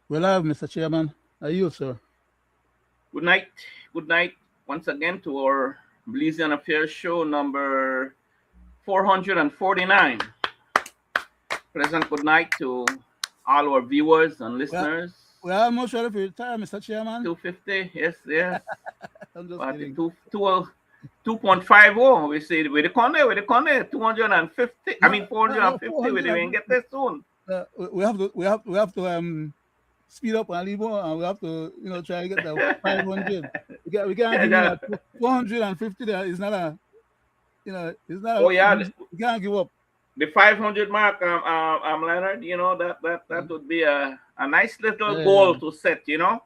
Well, I have, Mr. Chairman. Are you, sir? Good night. Good night once again to our Belizean Affairs show number 449. Pleasant good night to all our viewers and Well, listeners. we're almost ready for your time, Mr. Chairman. 250, yes, yes. I'm just But kidding. 2.50, we see with the corner, 250. I No, mean no, 450. We didn't get 450. there soon. We have to speed up a little more, and we have to try to get the 500. We can't give him Yeah. a 450. There is not a it's not Oh a, yeah, we can't give up. the 500 mark, Leonard, that Mm. would be a nice little Yeah, goal to set. But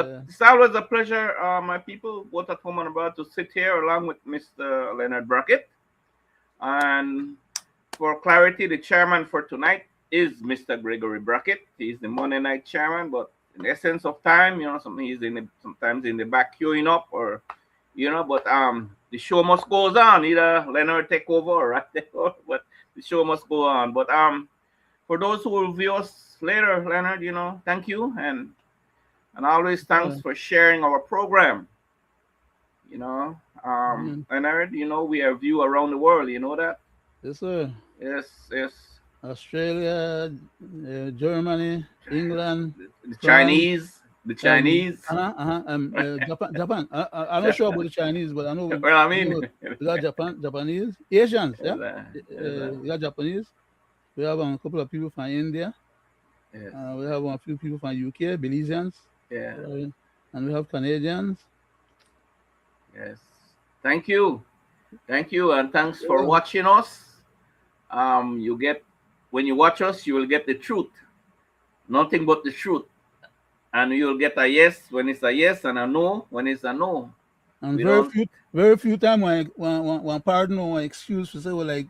yeah. it's always a pleasure, my people, both at home and abroad, to sit here along with Mr. Leonard Brackett. And for clarity, the chairman for tonight is Mr. Gregory Brackett. He's the Monday night chairman, but in the essence of time, he's sometimes in the back queuing up, but the show must goes on. Either Leonard take over or I take over, but the show must go on. But for those who will view us later, Leonard, thank you, and always thanks Uh, for sharing our program. You know, mm, Leonard, we are viewed around the world. You know that? yes, sir. Yes, yes. Australia, Germany, England, The France, Chinese, the Chinese. Japan. I'm not sure about the Chinese, but Well, I I mean, know we got Japanese, Asians. Yeah, yes, we got Japanese. We have a couple of people from India. yes, We have a few people from UK, Belizeans, yeah, uh, and we have Canadians. yes. Thank you. Thank you, and thanks for Yeah, watching us. You get When you watch us, you will get the truth, nothing but the truth, and you'll get a yes when it's a yes and a no when it's a no. and We don't. very few time when pardon or excuse to say, well, like,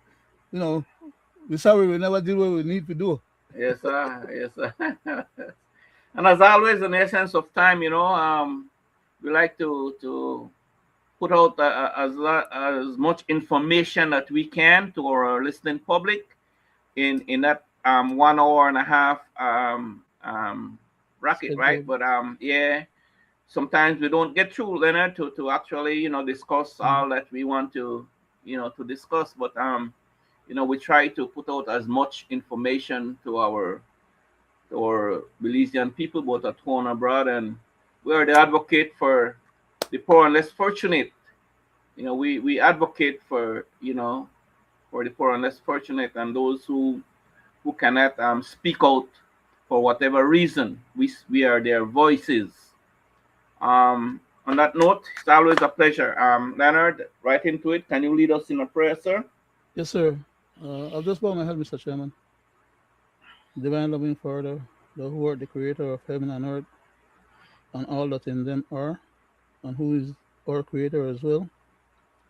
you know, we're sorry we never did what we need to do. Yes, sir. Yes, sir. And as always, in the essence of time, we like to put out as much information that we can to our listening public in that 1 hour and a half bracket, right? Schedule. But yeah, sometimes we don't get through, Leonard, to actually discuss Mm. all that we want to discuss. But we try to put out as much information to our Belizean people, both at home and abroad, and we are the advocate for the poor and less fortunate. We advocate for the poor and less fortunate, and those who cannot speak out for whatever reason. We are their voices. On that note, it's always a pleasure. Leonard, right into it. Can you lead us in a prayer, sir? Yes, sir. I'll just bow my head, Mr. Chairman. Divine loving Father, thou who art the creator of heaven and earth, and all that in them are, and who is our creator as well,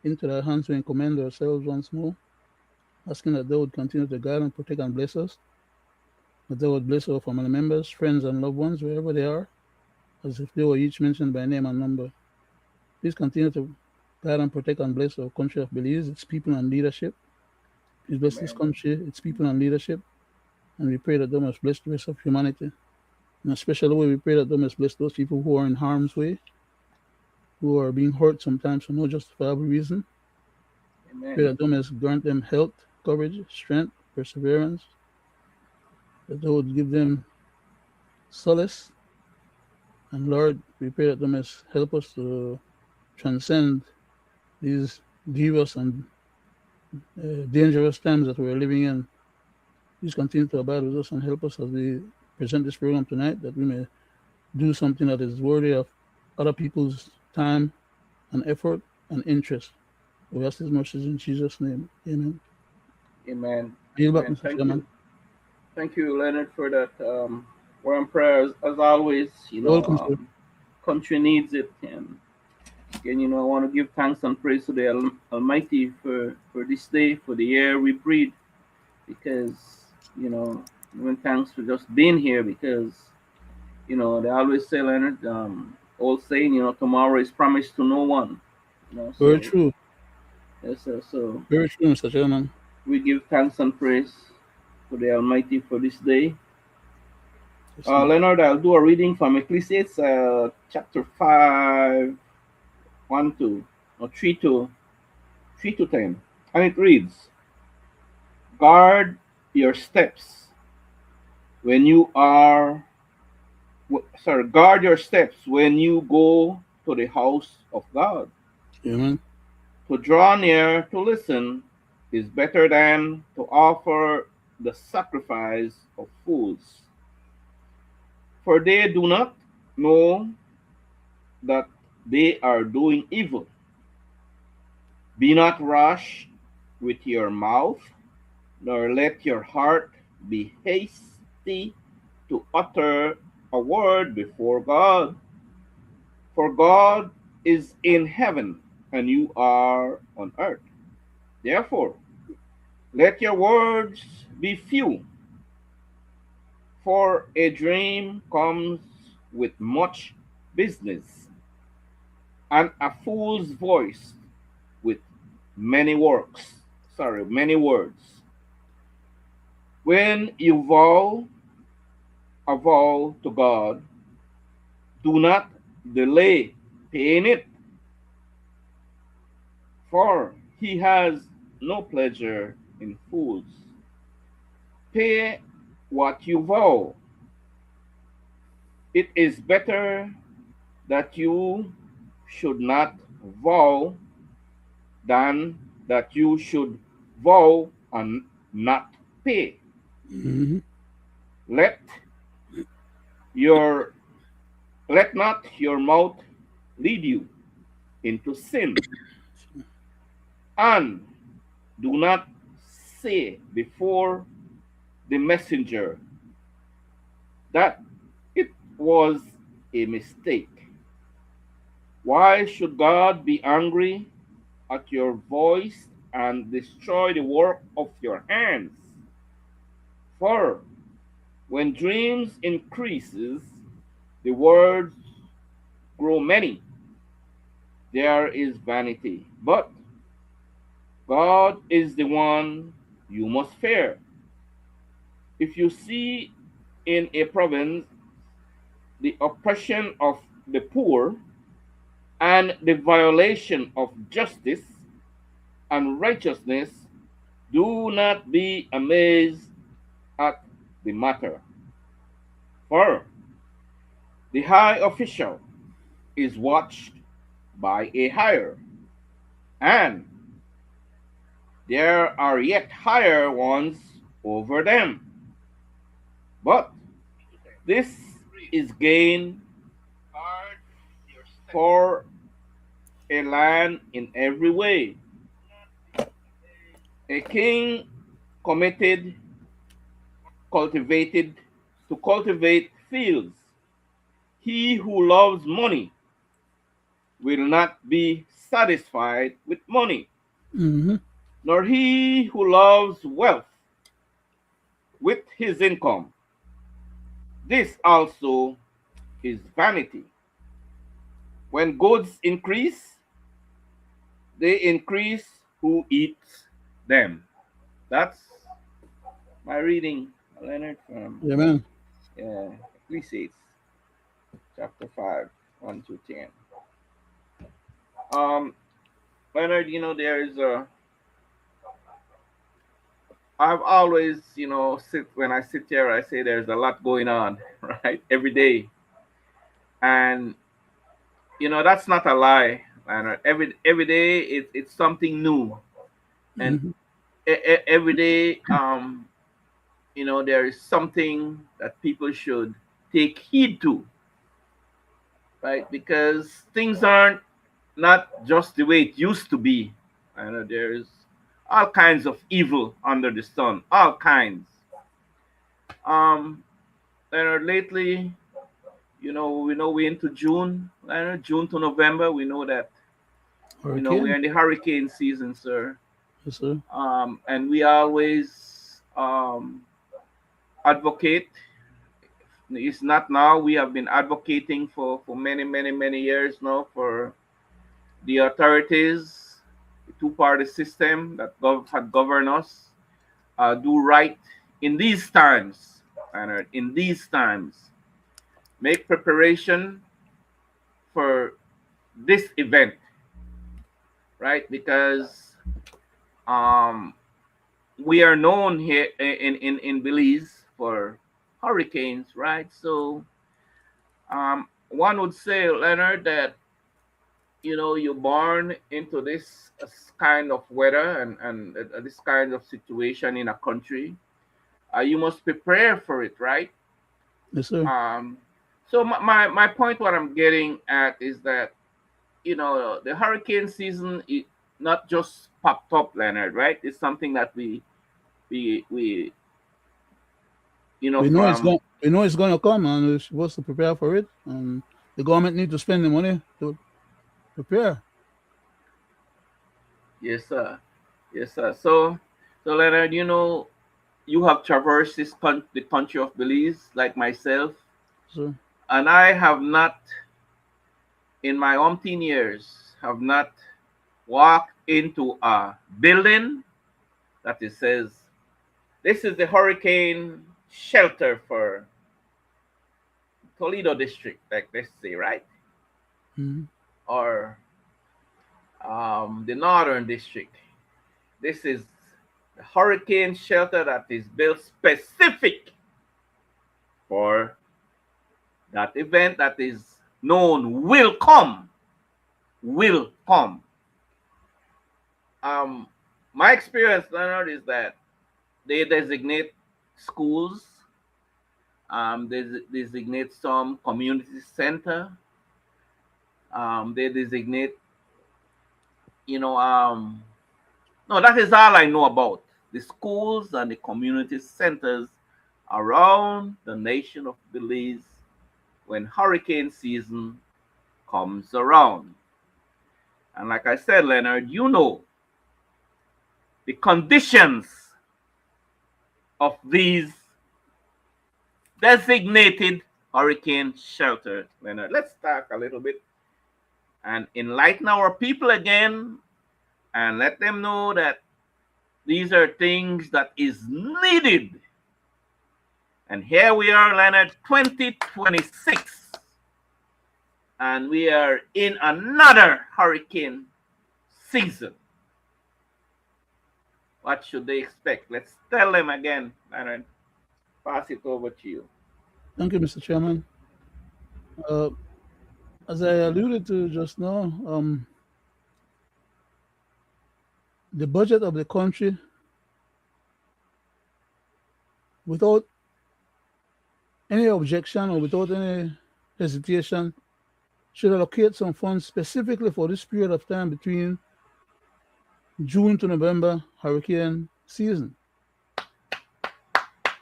into thy hands we commend ourselves once more, asking that thou would continue to guide and protect and bless us, that thou would bless our family members, friends, and loved ones wherever they are, as if they were each mentioned by name and number. Please continue to guide and protect and bless our country of Belize, its people and leadership. Please bless this Amen. country, its people and leadership, and we pray that thou must bless the rest of humanity. In a special way, we pray that thou must bless those people who are in harm's way, who are being hurt sometimes for no justifiable reason. Pray Amen. that thou must grant them health, courage, strength, perseverance, that thou would give them solace. And Lord, we pray that thou must help us to transcend these grievous and dangerous times that we're living in. Please continue to abide with us and help us as we present this program tonight, that we may do something that is worthy of other people's time and effort and interest. We ask these mercies in Jesus' name. Amen. Amen. Yield back, Amen. Mr. Thank you. Chairman. Thank you, Leonard, for that word and prayers. As always, You're welcome, sir. country needs it. And again, I want to give thanks and praise to the Almighty for this day, for the air we breathe, because, even thanks for just being here, because, they always say, Leonard, old saying, tomorrow is promised to no one. Very So, true. yes, sir. So Very true, Mr. Chairman. we give thanks and praise to the Almighty for this day. Listen. Leonard, I'll do a reading from Ecclesiastes chapter 5, 1 to, or 3 to 10. And it reads, guard your steps when you are, guard your steps when you go to the house of God. Amen. To draw near to listen is better than to offer the sacrifice of fools, for they do not know that they are doing evil. Be not rash with your mouth, nor let your heart be hasty to utter a word before God. For God is in heaven, and you are on earth. Therefore, let your words be few, for a dream comes with much business, and a fool's voice with many words. When you vow a vow to God, do not delay paying it, for he has no pleasure in fools. Pay what you vow. It is better that you should not vow than that you should vow and not pay. Hmm. Let your let not your mouth lead you into sin, and do not say before the messenger that it was a mistake. Why should God be angry at your voice and destroy the work of your hands? For when dreams increases, the words grow many. There is vanity. But God is the one you must fear. If you see in a province the oppression of the poor and the violation of justice and righteousness, do not be amazed at the matter. For the high official is watched by a higher, and there are yet higher ones over them. But this is gain for a land in every way. A king committed, cultivated to cultivate fields. He who loves money will not be satisfied with money, Hmm. nor he who loves wealth with his income. This also is vanity. When goods increase, they increase who eats them. That's my reading, Leonard, from Amen. Ecclesiastes chapter 5, 1 to 10. Um, Leonard, there's I've always, when I sit here, I say there's a lot going on, right? Every day. And, that's not a lie, Leonard. Every day it's something new. And Hmm. every day, there is something that people should take heed to, right? Because things aren't not just the way it used to be. I know there's all kinds of evil under the sun, all kinds. Um, lately, we know we're into June. June to November. We know that we're Hurricane. in the hurricane season, sir. Yes, sir. And we always advocate. It's not now. We have been advocating for many, many, many years now for the authorities, the two-party system that had governed us, do right in these times. Leonard, in these times, make preparation for this event, right? Because um, we are known here in Belize for hurricanes, right? So one would say, Leonard, that you're born into this kind of weather and this kind of situation in a country. You must prepare for it, right? Yes, sir. Um, so my point, what I'm getting at is that the hurricane season is not just popped up, Leonard, right? It's something that we We know it's from. going. We know it's going to come, and we're supposed to prepare for it. And the government need to spend the money to prepare. Yes, sir. Yes, sir. So Leonard, you have traversed the country of Belize like myself, So, and I have not, in my umpteen years, have not walked into a building that it says this is the hurricane shelter for Toledo district, like let's say, right, mhm. or the northern district. This is the hurricane shelter that is built specific for that event that is known will come. Um, my experience, Leonard, is that they designate schools, they designate some community center, they designate, you know, no, that is all I know about the schools and the community centers around the nation of Belize when hurricane season comes around. And like I said, Leonard, the conditions of these designated hurricane shelters. Leonard, let's talk a little bit and enlighten our people again and let them know that these are things that is needed. And here we are, Leonard, 2026, and we are in another hurricane season. What should they expect? Let's tell them again, Leonard. Pass it over to you. Thank you, Mr. Chairman. Uh, as I alluded to just now, the budget of the country, without any objection or without any hesitation, should allocate some funds specifically for this period of time between June to November hurricane season.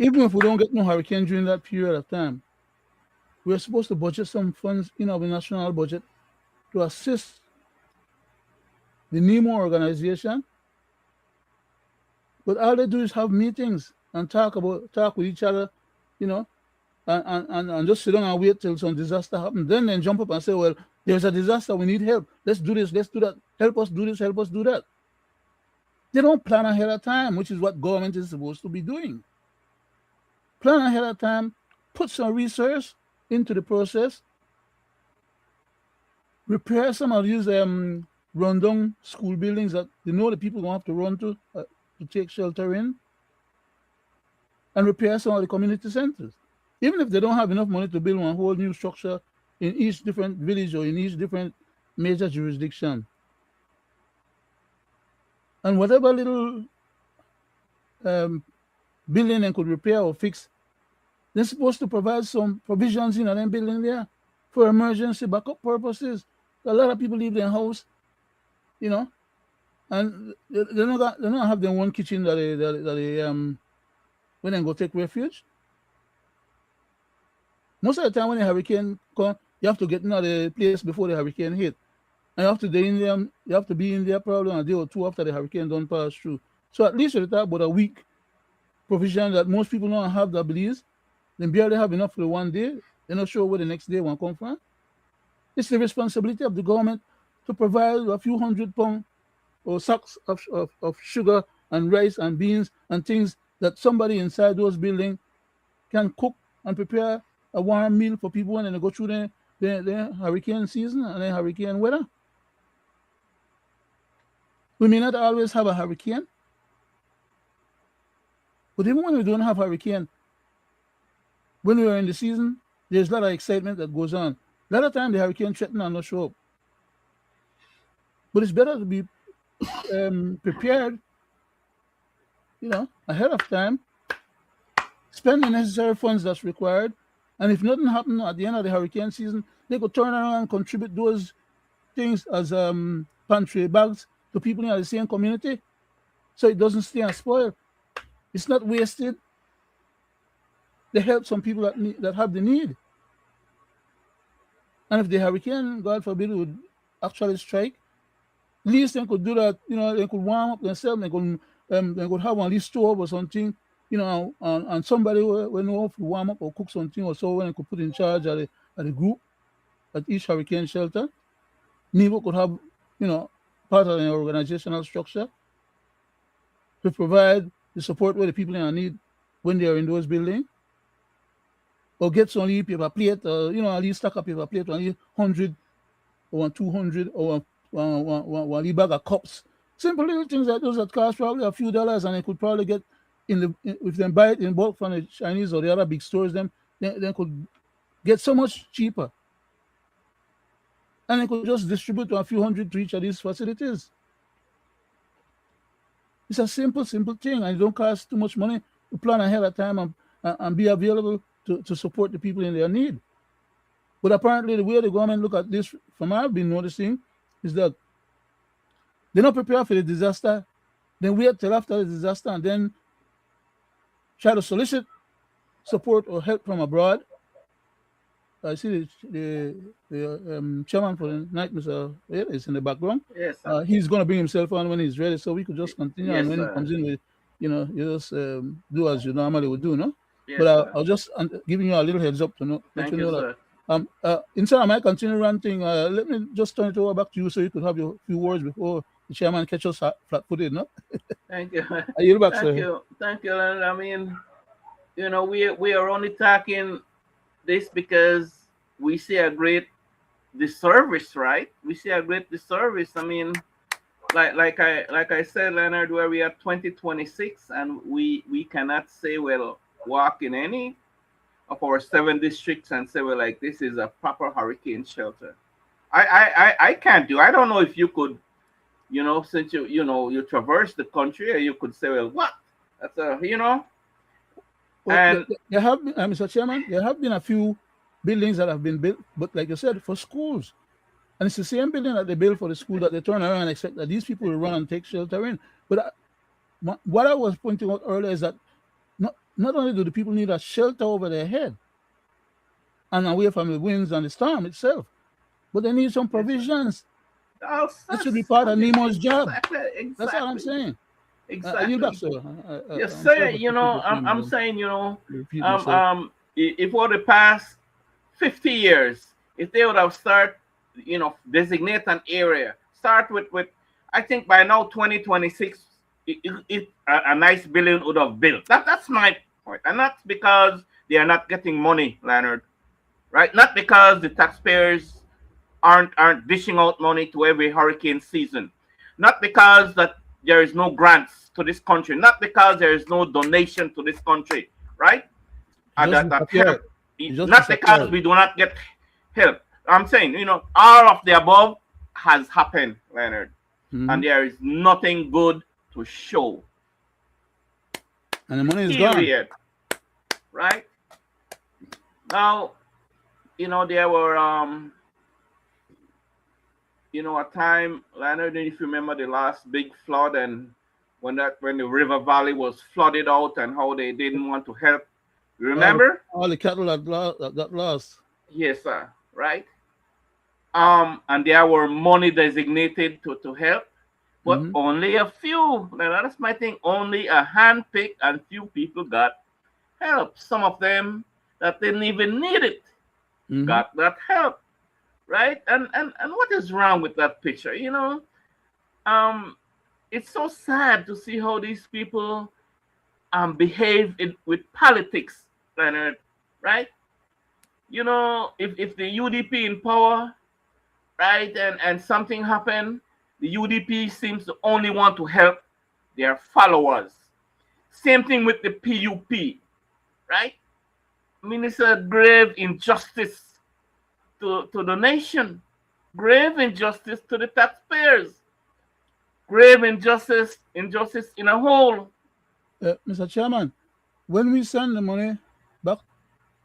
Even if we don't get no hurricane during that period of time, we're supposed to budget some funds in our national budget to assist the NEMO organization. But all they do is have meetings and talk with each other, you know, and just sit down and wait till some disaster happens. Then jump up and say, well, there's a disaster, we need help. Let's do this, let's do that. Help us do this, help us do that. They don't plan ahead of time, which is what government is supposed to be doing. Plan ahead of time, put some research into the process, repair some of these rundown school buildings that they know the people don't have to run to take shelter in, and repair some of the community centers. Even if they don't have enough money to build one whole new structure in each different village or in each different major jurisdiction. And whatever little building they could repair or fix, they're supposed to provide some provisions in them building there for emergency backup purposes. A lot of people leave their house, you know, and they don't have their own kitchen that they when they go take refuge. Most of the time when a hurricane come, you have to get into the place before the hurricane hit. And you have to be in there probably a day or two after the hurricane don't pass through. So at least you talk about a week provision that most people don't have that believes. They barely have enough for the one day. They're not sure where the next day will come from. It's the responsibility of the government to provide a few £100 or sacks of sugar and rice and beans and things that somebody inside those buildings can cook and prepare a warm meal for people when they go through the hurricane season and the hurricane weather. We may not always have a hurricane, but even when we don't have hurricane, when we are in the season, there's a lot of excitement that goes on. A lot of time the hurricane threaten and not show up. But it's better to be prepared, ahead of time, spend the necessary funds that's required, and if nothing happened at the end of the hurricane season, they could turn around and contribute those things as pantry bags to people in the same community, so it doesn't stay and spoil. It's not wasted. They help some people that have the need. And if the hurricane, God forbid, would actually strike, at least they could do that. They could warm up themselves. They could have one least stove or something. And somebody will know if to warm up or cook something or so when they could put in charge of the group at each hurricane shelter. NEVO could have, part of an organizational structure to provide the support where the people in need when they are in those buildings. Or get some paper plate, at least stack a paper plate, only 100 or 200 or one bag of cups. Simple little things like those that cost probably a few dollars, and they could probably get if they buy it in bulk from the Chinese or the other big stores, they could get so much cheaper. And they could just distribute to a few hundred to each of these facilities. It's a simple thing, and it don't cost too much money to plan ahead of time and be available to support the people in their need. But apparently, the way the government look at this, from what I've been noticing, is that they're not prepared for the disaster. They wait till after the disaster and then try to solicit support or help from abroad. I see the chairman for the night, Mr. is in the background. Yes, sir. He's going to bring himself on when he's ready, so we could just continue. Yes, and when he sir. comes in, you just do as you normally would do, no? Yes, But sir. I'll just giving you a little heads up to let Thank you you, know sir. that. Instead of my continue ranting, let me just turn it over back to you so you could have your few words before the chairman catches us flat-footed, no? Thank you. I yield back, Thank sir. you. Thank you, Leonard. I mean, we are only talking this because we see a great disservice, right? We see a great disservice. I mean, like I said, Leonard, where we are 2026 and we cannot say we'll walk in any of our 7 districts and say, well, like, this is a proper hurricane shelter. I can't do. I don't know if you could, since you traverse the country, or you could say, well, what? That's Well, and there have been, Mr. Chairman, there have been a few buildings that have been built, but like you said, for schools. And it's the same building that they built for the school that they turn around and expect that these people will run and take shelter in. But what I was pointing out earlier is that not only do the people need a shelter over their head and away from the winds and the storm itself, but they need some provisions. That should be part of NEMO's job. exactly. That's what I'm saying. Exactly. You back, sir. Yes, I'm sir. sorry I'm saying, repeat myself. if for the past 50 years, if they would have started, designate an area, start with I think by now 2026, a nice building would have built. That's my point, and that's because they are not getting money, Leonard, right? Not because the taxpayers aren't dishing out money to every hurricane season, not because that there is no grants to this country, not because there is no donation to this country, right? And that help, not because we do not get help. I'm saying, all of the above has happened, Leonard, and there is nothing good to show. And the money is Period. gone. Right? Now, there were a time, Leonard, if you remember the last big flood, and when the river valley was flooded out and how they didn't want to help. You remember? All the cattle that got lost. Yes, sir. Right? And there were money designated to help, but only a few. That's my thing. Only a handpicked and few people got help. Some of them that didn't even need it got that help. Right? And what is wrong with that picture? It's so sad to see how these people behave with politics Leonard, right? If the UDP in power, right, and something happened, the UDP seems to only want to help their followers. Same thing with the PUP, right? I mean, it's a grave injustice to the nation, grave injustice to the taxpayers, grave injustice in a whole. Mr. Chairman, when we send the money back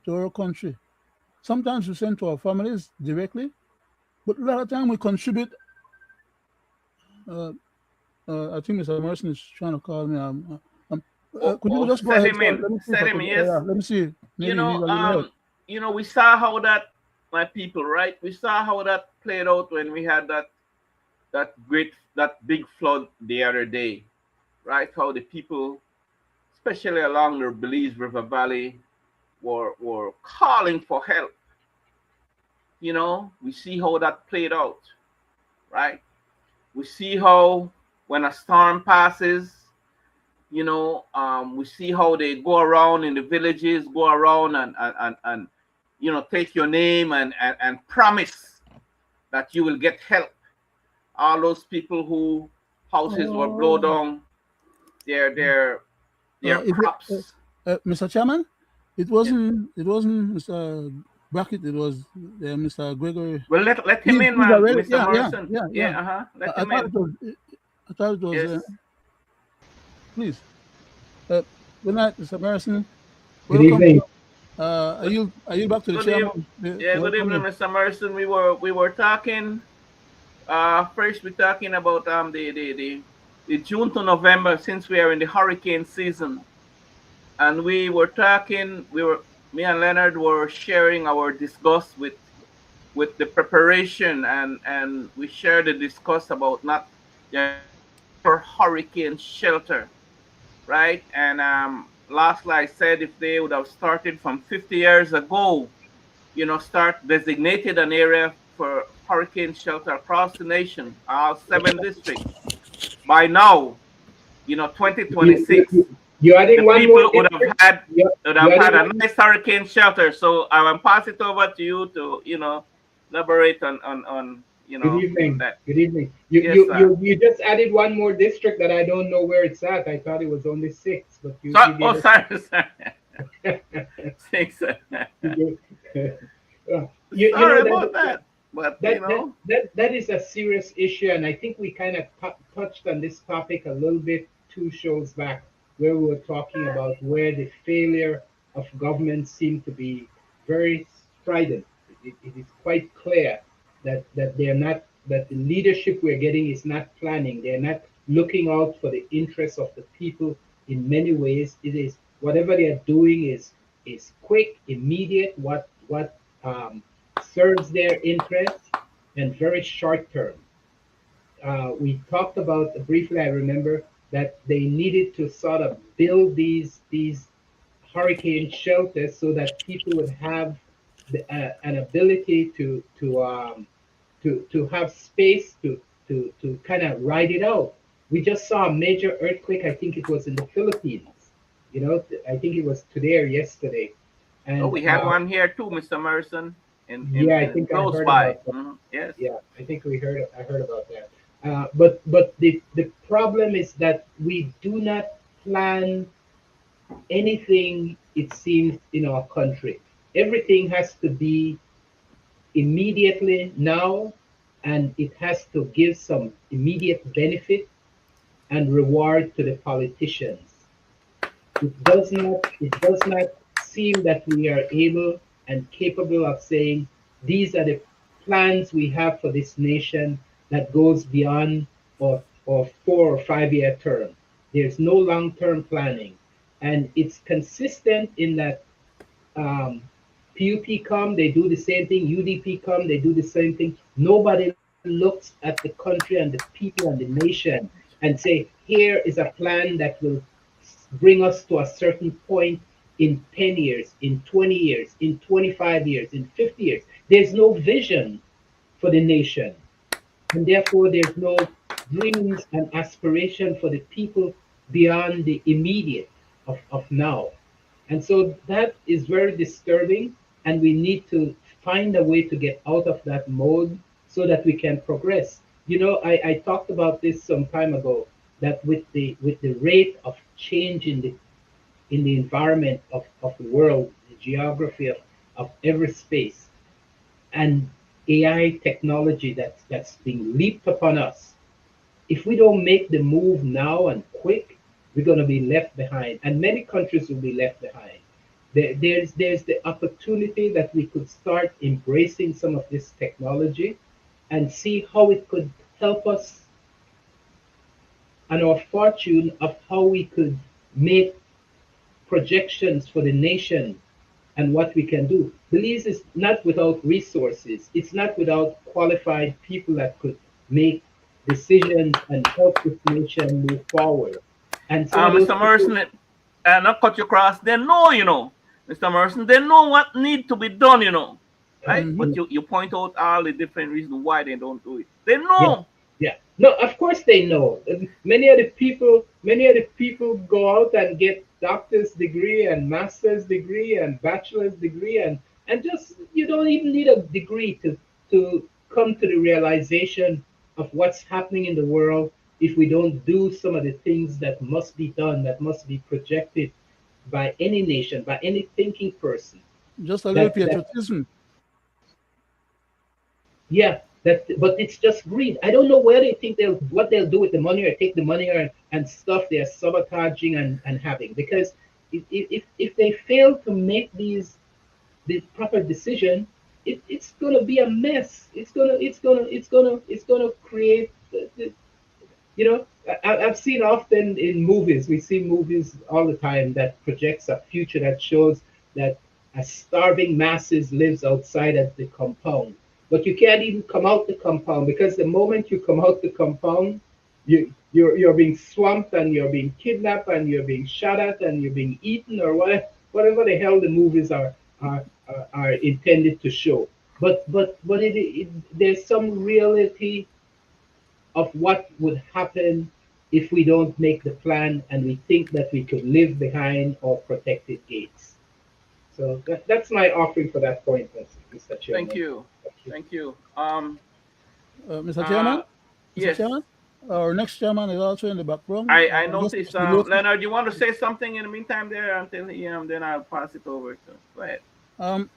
to our country, sometimes we send to our families directly, but a lot of time we contribute. Uh, I think Mr. Morrison is trying to call me. Could you Oh, just go set ahead, him sir? in, Let me see if set I him. could. Yes. Yeah, let me see. you Maybe know a little help. um we saw how that, my people, right, we saw how that played out when we had that big flood the other day, right? How the people, especially along the Belize River Valley, were calling for help. We see how that played out, right? We see how when a storm passes, we see how they go around in the villages, go around and take your name and promise that you will get help. All those people who houses were blown Oh, down, their their their if you, crops. Mr. Chairman, it wasn't Mr. Brackett. It was Mr. Gregory. Well, let him in, He's man, already. Mr. Yeah, yeah, Morrison. yeah, yeah. Yeah, let I him thought in. it was. I thought it was. Yes. Please, uh, good night, Mr. Morrison. Good Welcome. evening. Good, Are you back to the good eve- chairman? yeah, good Welcome evening, you. Mr. Morrison. We were talking. First we're talking about the June to November, since we are in the hurricane season, and we were talking. Me and Leonard were sharing our disgust with the preparation, and we shared the discuss about not there's no proper hurricane shelter, right? And last I said, if they would have started from 50 years ago, start designated an area for hurricane shelter across the nation, all 7 districts. By now, You, 2026, you, you're the adding one more people would have district? had would have You're adding had a one. nice hurricane shelter. So I will pass it over to you to elaborate Good on evening. that. Good evening. You, Yes, you, sir. you, you just added one more district that I don't know where it's at. I thought it was only six, but So, you oh, gave sorry, sorry. us. Thanks. you, gave, you Sorry know about that. But that is a serious issue, and I think we kind of touched on this topic a little bit 2 shows back, where we were talking about where the failure of government seemed to be very strident. It is quite clear that they're not that the leadership we're getting is not planning. They're not looking out for the interests of the people. In many ways, it is whatever they're doing is quick, immediate. What serves their interests and very short term. We talked about briefly. I remember that they needed to sort of build these hurricane shelters so that people would have an ability to have space to kind of ride it out. We just saw a major earthquake. I think it was in the Philippines. I think it was today or yesterday, oh, and we had one here too, Mr. Morrison, in yeah, I in think I close heard by. about that. Yes. Yeah, I think I heard about that. But the problem is that we do not plan anything. It seems in our country, everything has to be immediately now, and it has to give some immediate benefit and reward to the politicians. It does not seem that we are able and capable of saying these are the plans we have for this nation that goes beyond or 4 or 5 year term. There's no long-term planning, and it's consistent in that PUP come, they do the same thing. UDP come, they do the same thing. Nobody looks at the country and the people and the nation and say, here is a plan that will bring us to a certain point in 10 years, in 20 years, in 25 years, in 50 years. There's no vision for the nation. And therefore, there's no dreams and aspiration for the people beyond the immediate of now. And so that is very disturbing, and we need to find a way to get out of that mode so that we can progress. I talked about this some time ago, that with the rate of change in the environment of the world, the geography of every space, and AI technology that's being leaped upon us, if we don't make the move now and quick, we're going to be left behind, and many countries will be left behind. There's the opportunity that we could start embracing some of this technology and see how it could help us and our fortune of how we could make projections for the nation and what we can do. Belize is not without resources. It's not without qualified people that could make decisions and help this nation move forward. And some of those Mr. people, Morrison, not cut you across. They know, Mr. Morrison, they know what need to be done, right? Mm-hmm. But you point out all the different reasons why they don't do it. They yeah, know. yeah. No, of course they know. Many of the people go out and get doctor's degree and master's degree and bachelor's degree, and just you don't even need a degree to come to the realization of what's happening in the world if we don't do some of the things that must be done, that must be projected by any nation, by any thinking person. Just a little That patriotism. Yeah, but it's just greed. I don't know where they think what they'll do with the money, or take the money, and stuff they're sabotaging and having, because if they fail to make the proper decision, it's gonna be a mess. It's gonna create you know, I've seen often in movies, we see movies all the time that projects a future that shows that a starving masses lives outside of the compound. But you can't even come out the compound, because the moment you come out the compound, you're being swamped, and you're being kidnapped, and you're being shot at, and you're being eaten, or whatever the hell the movies are intended to show. But there's some reality of what would happen if we don't make the plan and we think that we could live behind our protected gates. So that's my offering for that point, Mr. Thank Chairman. you. Thank you. Thank you. Mr. Uh, Chairman, Mr. yes. Chairman, our next chairman is also in the background. I Just noticed, be waiting. Leonard, you want to say something in the meantime there until then I'll pass it over to. Go ahead. Um,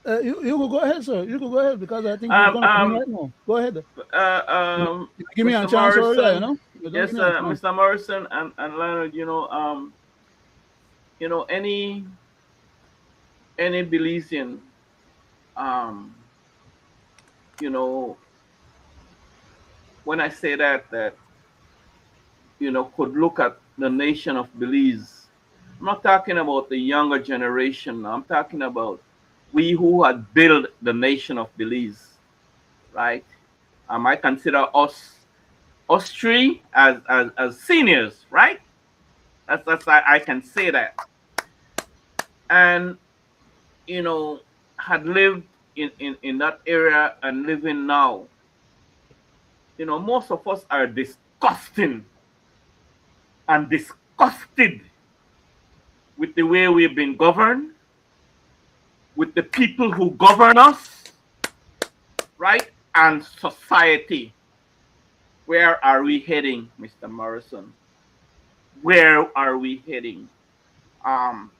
you could go ahead, sir. You could go ahead because I think he's Um, gonna come in um, right now. Go ahead. uh, You um, you give me a Mr. chance earlier, Morrison, You don't give yes, me a chance. Mr. Morrison and Leonard, any Belizean, um, you know, when I say that could look at the nation of Belize, I'm not talking about the younger generation. I'm talking about we who had built the nation of Belize, right? I consider us three as seniors, right? I can say that, and you know had lived in that area and living now. Most of us are disgusting and disgusted with the way we've been governed, with the people who govern us, right? And society. Where are we heading, Mr. Morrison? Where are we heading? Um,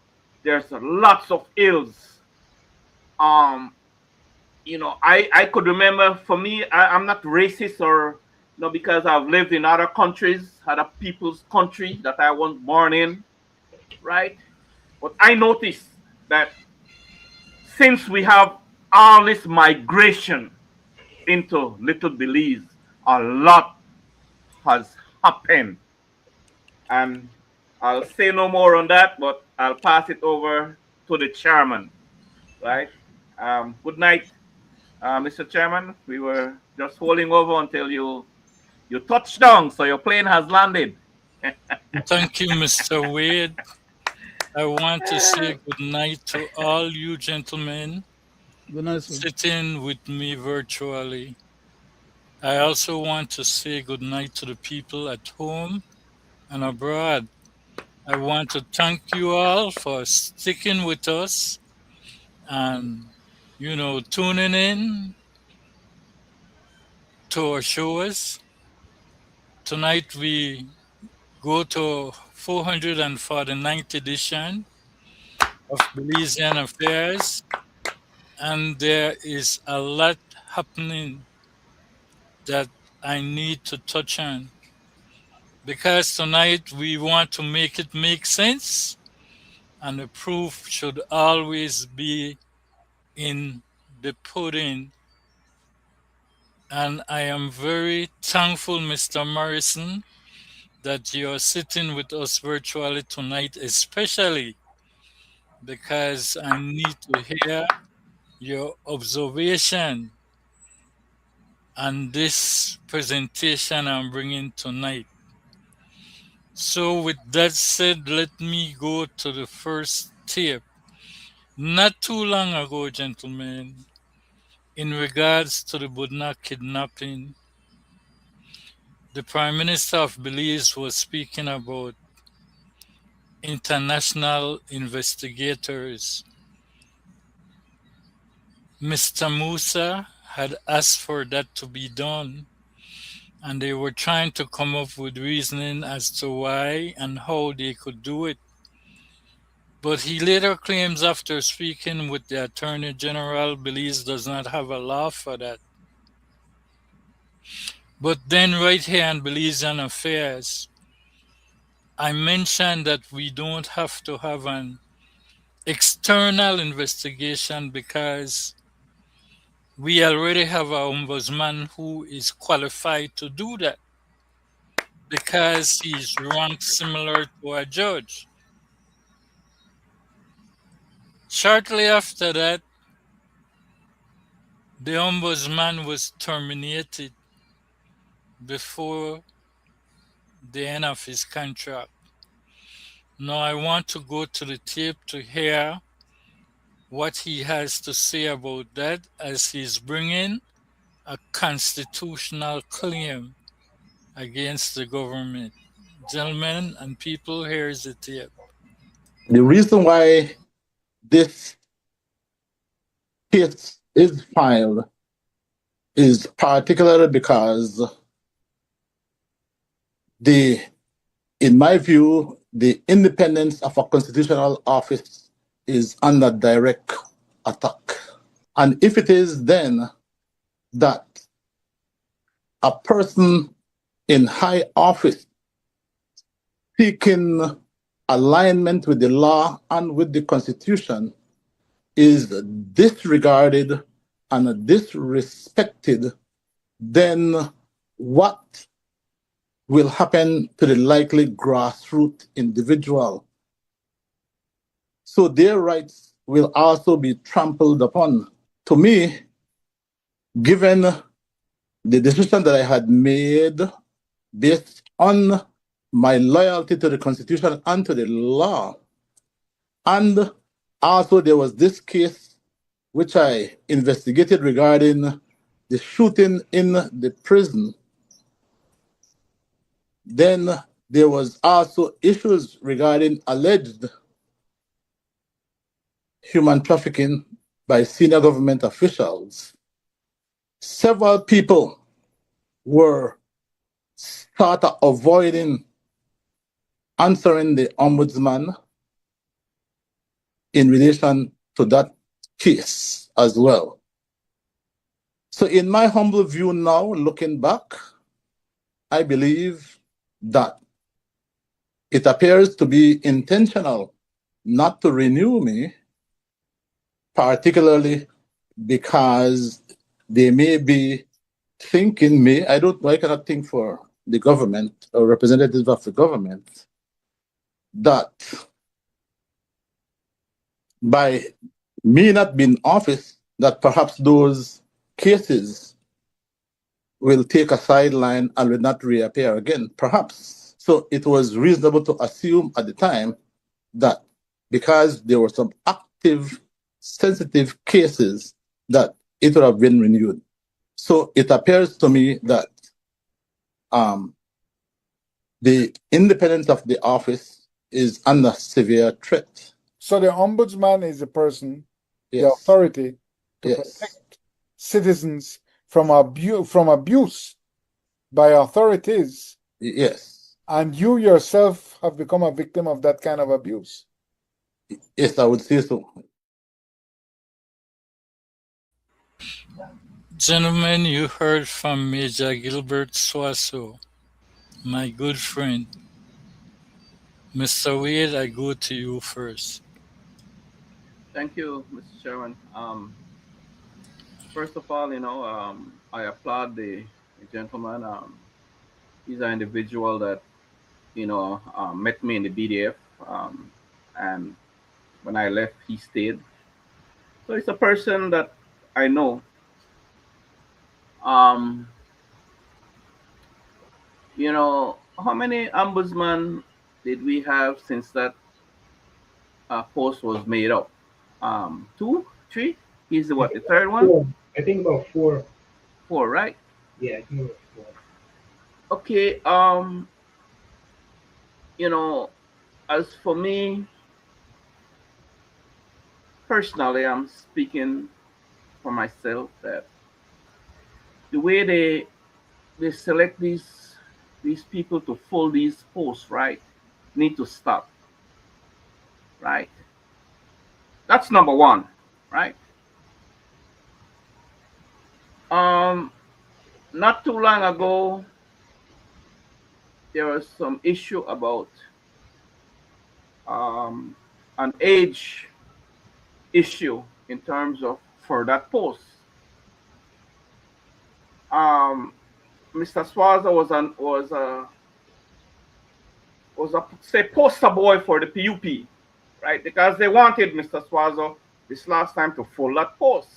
there's lots of ills. Um, I could remember, for me, I'm not racist, or because I've lived in other countries, other people's country that I was born in, right? But I noticed that since we have all this migration into Little Belize, a lot has happened. And I'll say no more on that, but I'll pass it over to the chairman, right? Good night, Mr. Chairman. We were just holding over until you touched down, so your plane has landed. Thank you, Mr. Wade. I want to say good night to all you gentlemen Good night, sir. sitting with me virtually. I also want to say good night to the people at home and abroad. I want to thank you all for sticking with us and, tuning in to our shows. Tonight we go to 449th edition of Belizean Affairs, and there is a lot happening that I need to touch on because tonight we want to make it make sense, and the proof should always be in the pudding. And I am very thankful, Mr. Morrison, that you're sitting with us virtually tonight, especially because I need to hear your observation on this presentation I'm bringing tonight. So, with that said, let me go to the first tip. Not too long ago, gentlemen, in regards to the Budna kidnapping, the Prime Minister of Belize was speaking about international investigators. Mr. Musa had asked for that to be done, and they were trying to come up with reasoning as to why and how they could do it. But he later claims, after speaking with the Attorney General, Belize does not have a law for that. But then, right here in Belizean Affairs, I mentioned that we don't have to have an external investigation because we already have an ombudsman who is qualified to do that because he's ranked similar to a judge. Shortly after that, the ombudsman was terminated before the end of his contract. Now I want to go to the tape to hear what he has to say about that, as he's bringing a constitutional claim against the government. Gentlemen and people, here's the tape. The reason why this case is filed is particularly because in my view, the independence of a constitutional office is under direct attack. And if it is then that a person in high office seeking alignment with the law and with the Constitution is disregarded and disrespected, then what will happen to the likely grassroots individual? So their rights will also be trampled upon. To me, given the decision that I had made based on my loyalty to the Constitution and to the law, and also there was this case which I investigated regarding the shooting in the prison. Then there was also issues regarding alleged human trafficking by senior government officials. Several people were started avoiding answering the ombudsman in relation to that case as well. So in my humble view now, looking back, I believe that it appears to be intentional not to renew me, particularly because they may be thinking me, I cannot think for the government or representatives of the government, that by me not being in office, that perhaps those cases will take a sideline and will not reappear again, perhaps. So it was reasonable to assume at the time that because there were some active, sensitive cases, that it would have been renewed. So it appears to me that the independence of the office is under severe threat. So the ombudsman is the person, the Yes. authority to Yes. protect citizens from abuse by authorities. Yes. And you yourself have become a victim of that kind of abuse. Yes, I would say so. Gentlemen, you heard from Major Gilbert Swasso, my good friend. Mr. Wade, I go to you first. Thank you, Mr. Chairman. First of all, I applaud the gentleman. He's an individual that met me in the BDF, and when I left, he stayed. So it's a person that I know. Um, how many ombudsman did we have since that post was made up? 2, 3. He's the third one? 4. I think about 4. 4, right? Yeah, I think about 4. Okay. As for me personally, I'm speaking for myself that the way they select these people to fill these posts, right, need to stop. Right? That's number one, right? Not too long ago, there was some issue about an age issue in terms of for that post. Mr. Swaza was a say poster boy for the PUP, right? Because they wanted Mr. Swazo this last time to fill that post.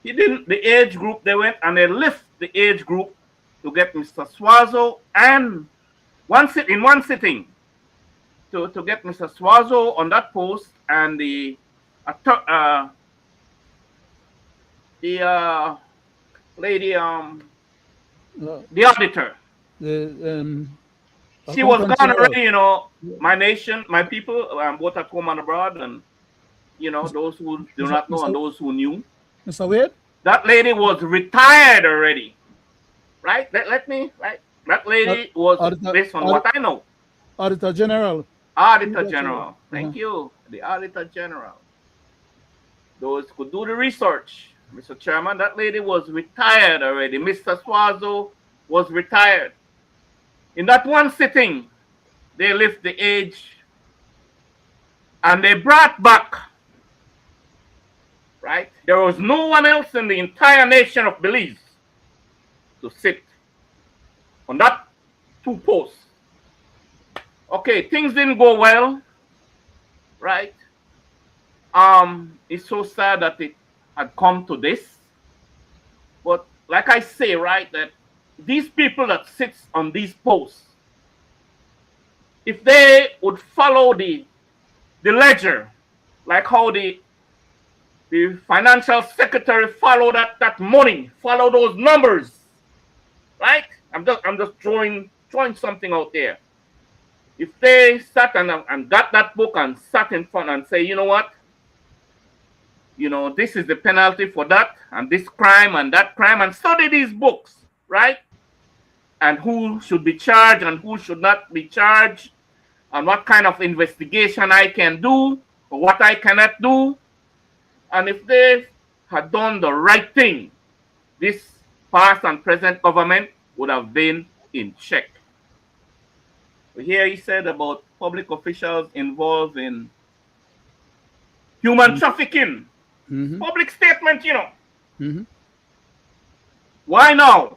He didn't. The age group, they went and they lift the age group to get Mr. Swazo and in one sitting to get Mr. Swazo on that post and the lady the auditor. She was gone already, my nation, my people, both at home and abroad, and those who do not know and those who knew. Mr. Wade? That lady was retired already, right? Let me, right? That lady was, based on what I know. Auditor General. Auditor General. Thank you. The Auditor General. Those could do the research, Mr. Chairman. That lady was retired already. Mr. Swazo was retired. In that one sitting, they lift the age and they brought back, right? There was no one else in the entire nation of Belize to sit on that 2 posts. Okay, things didn't go well, right? It's so sad that it had come to this. But like I say, right, that these people that sits on these posts, if they would follow the ledger, like how the financial secretary follow that money, follow those numbers, right? I'm just throwing something out there. If they sat and got that book and sat in front and say, you know what, this is the penalty for that and this crime and that crime, and study these books, right? And who should be charged and who should not be charged, and what kind of investigation I can do or what I cannot do. And if they had done the right thing, this past and present government would have been in check. Here he said about public officials involved in human trafficking. Public statement, Why now?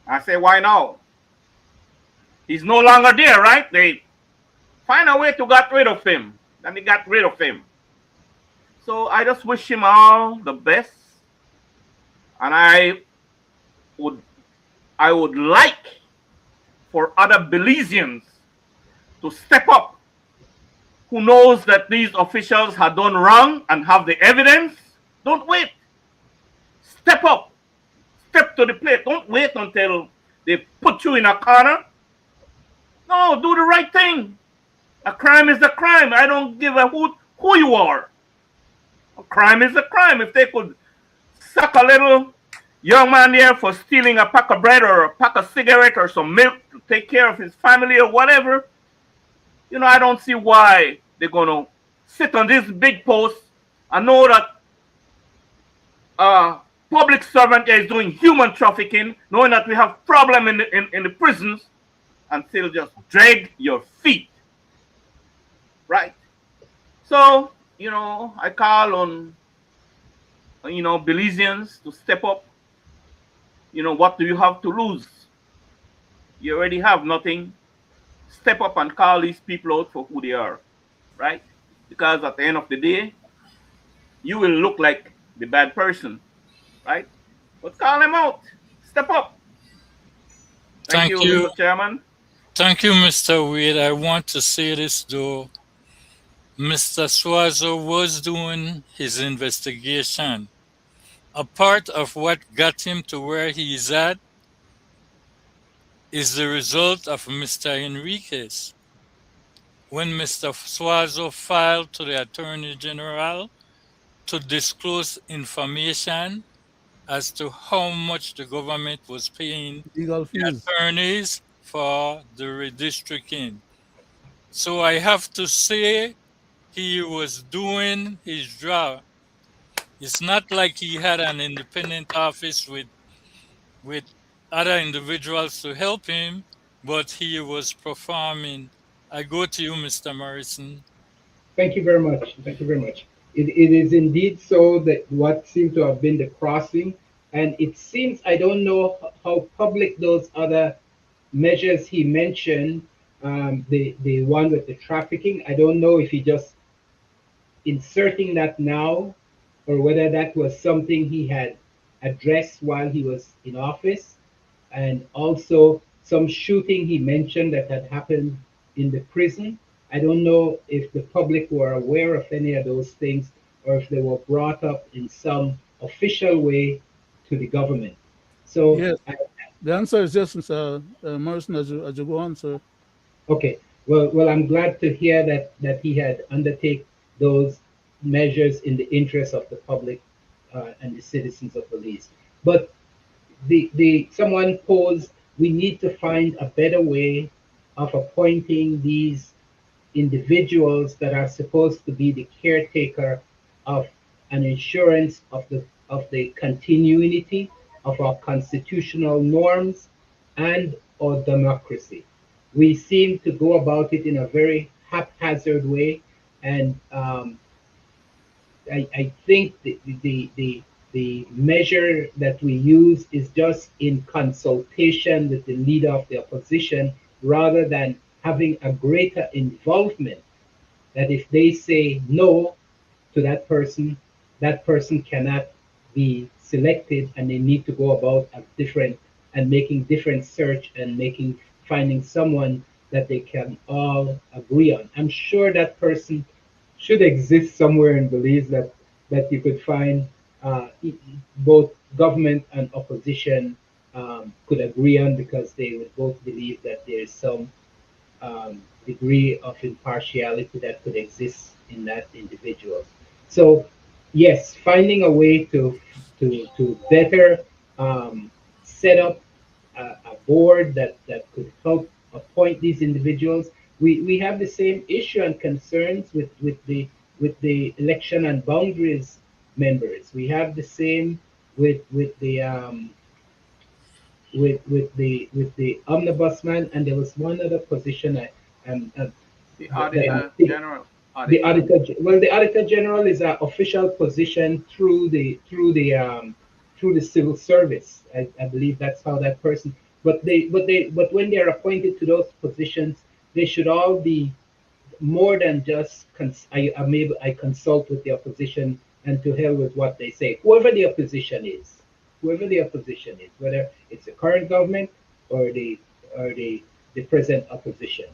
I say, why now? He's no longer there, right? They find a way to get rid of him. And they got rid of him. So I just wish him all the best. And I would like for other Belizeans to step up, who knows that these officials have done wrong and have the evidence. Don't wait. Step up. Step to the plate. Don't wait until they put you in a corner. No, do the right thing. A crime is a crime. I don't give a who you are. A crime is a crime. If they could sack a little young man there for stealing a pack of bread or a pack of cigarette or some milk to take care of his family or whatever, I don't see why they're gonna sit on this big post and know that public servant is doing human trafficking, knowing that we have problem in the prisons, and still just drag your feet, right? So, I call on, Belizeans to step up. What do you have to lose? You already have nothing. Step up and call these people out for who they are, right? Because at the end of the day, you will look like the bad person, right? But call them out. Step up. Thank Thank you, you. Mr. Chairman. Thank you, Mr. Wade. I want to say this though. Mr. Swazo was doing his investigation. A part of what got him to where he is at is the result of Mr. Enriquez. When Mr. Swazo filed to the Attorney General to disclose information as to how much the government was paying Legal the fees. attorneys for the redistricting. So I have to say he was doing his job. It's not like he had an independent office with other individuals to help him, but he was performing. I go to you, Mr. Morrison. Thank you very much. Thank you very much. It is indeed so that what seemed to have been the crossing, and it seems, I don't know how public those other measures he mentioned, the one with the trafficking, I don't know if he just inserting that now or whether that was something he had addressed while he was in office, and also some shooting he mentioned that had happened in the prison. I don't know if the public were aware of any of those things or if they were brought up in some official way to the government. So, Yes. The answer is yes, Mr. Morrison, as you go on, sir. okay, well, I'm glad to hear that he had undertake those measures in the interest of the public and the citizens of Belize. But the someone posed, we need to find a better way of appointing these individuals that are supposed to be the caretaker of an insurance of the continuity of our constitutional norms and our democracy. We seem to go about it in a very haphazard way, and I think the measure that we use is just in consultation with the leader of the opposition rather than having a greater involvement, that if they say no to that person cannot be selected and they need to go about a different and making different search and making finding someone that they can all agree on. I'm sure that person should exist somewhere in Belize that you could find both government and opposition could agree on because they would both believe that there is some degree of impartiality that could exist in that individual. So, yes, finding a way to better set up a board that could help appoint these individuals. We have the same issue and concerns with the election and boundaries members. We have the same with the omnibusman, and there was one other position The that Auditor I think General. the Auditor. auditor general is an official position through the civil service. I believe that's how that person. But when they're appointed to those positions, they should all be more than just maybe I consult with the opposition and to hell with what they say. Whoever the opposition is, whether it's the current government or the present opposition,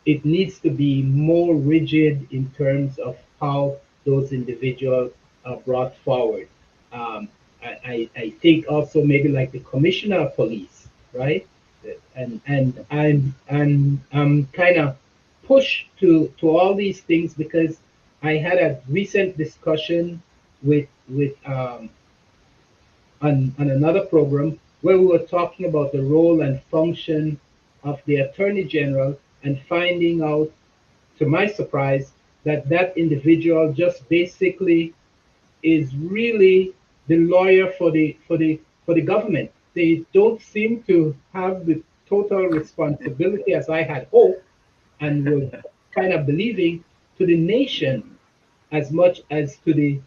it needs to be more rigid in terms of how those individuals are brought forward. I think also maybe like the commissioner of police, right? And I'm kind of pushed to all these things because I had a recent discussion with on another program where we were talking about the role and function of the Attorney General, and finding out, to my surprise, that that individual just basically is really the lawyer for the government. They don't seem to have the total responsibility, as I had hoped and was kind of believing, to the nation as much as to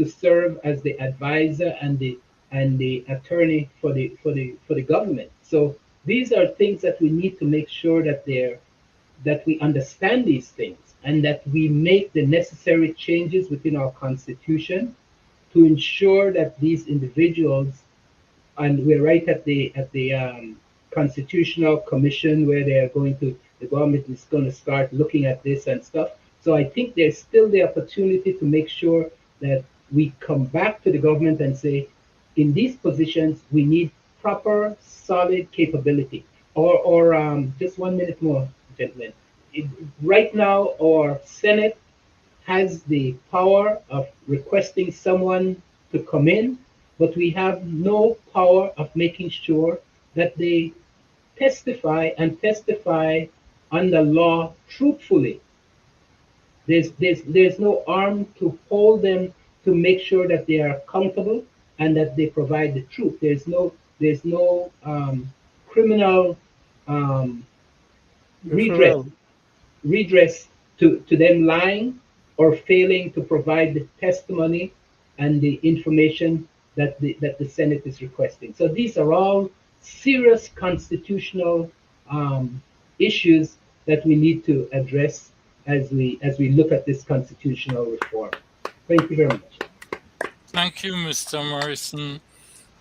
serve as the advisor and the attorney for the government. So these are things that we need to make sure that we understand these things, and that we make the necessary changes within our constitution to ensure that these individuals, and we're right at the constitutional commission where they are going to, the government is going to start looking at this and stuff. So I think there's still the opportunity to make sure that we come back to the government and say, in these positions we need proper solid capability. Or just 1 minute more, gentlemen. It, right now our Senate has the power of requesting someone to come in, but we have no power of making sure that they testify under law truthfully. There's no arm to hold them to make sure that they are accountable and that they provide the truth. There's no criminal um, redress Referral. redress to them lying or failing to provide the testimony and the information that the Senate is requesting. So these are all serious constitutional issues that we need to address as we look at this constitutional reform. Thank you very much. Thank you, Mr. Morrison.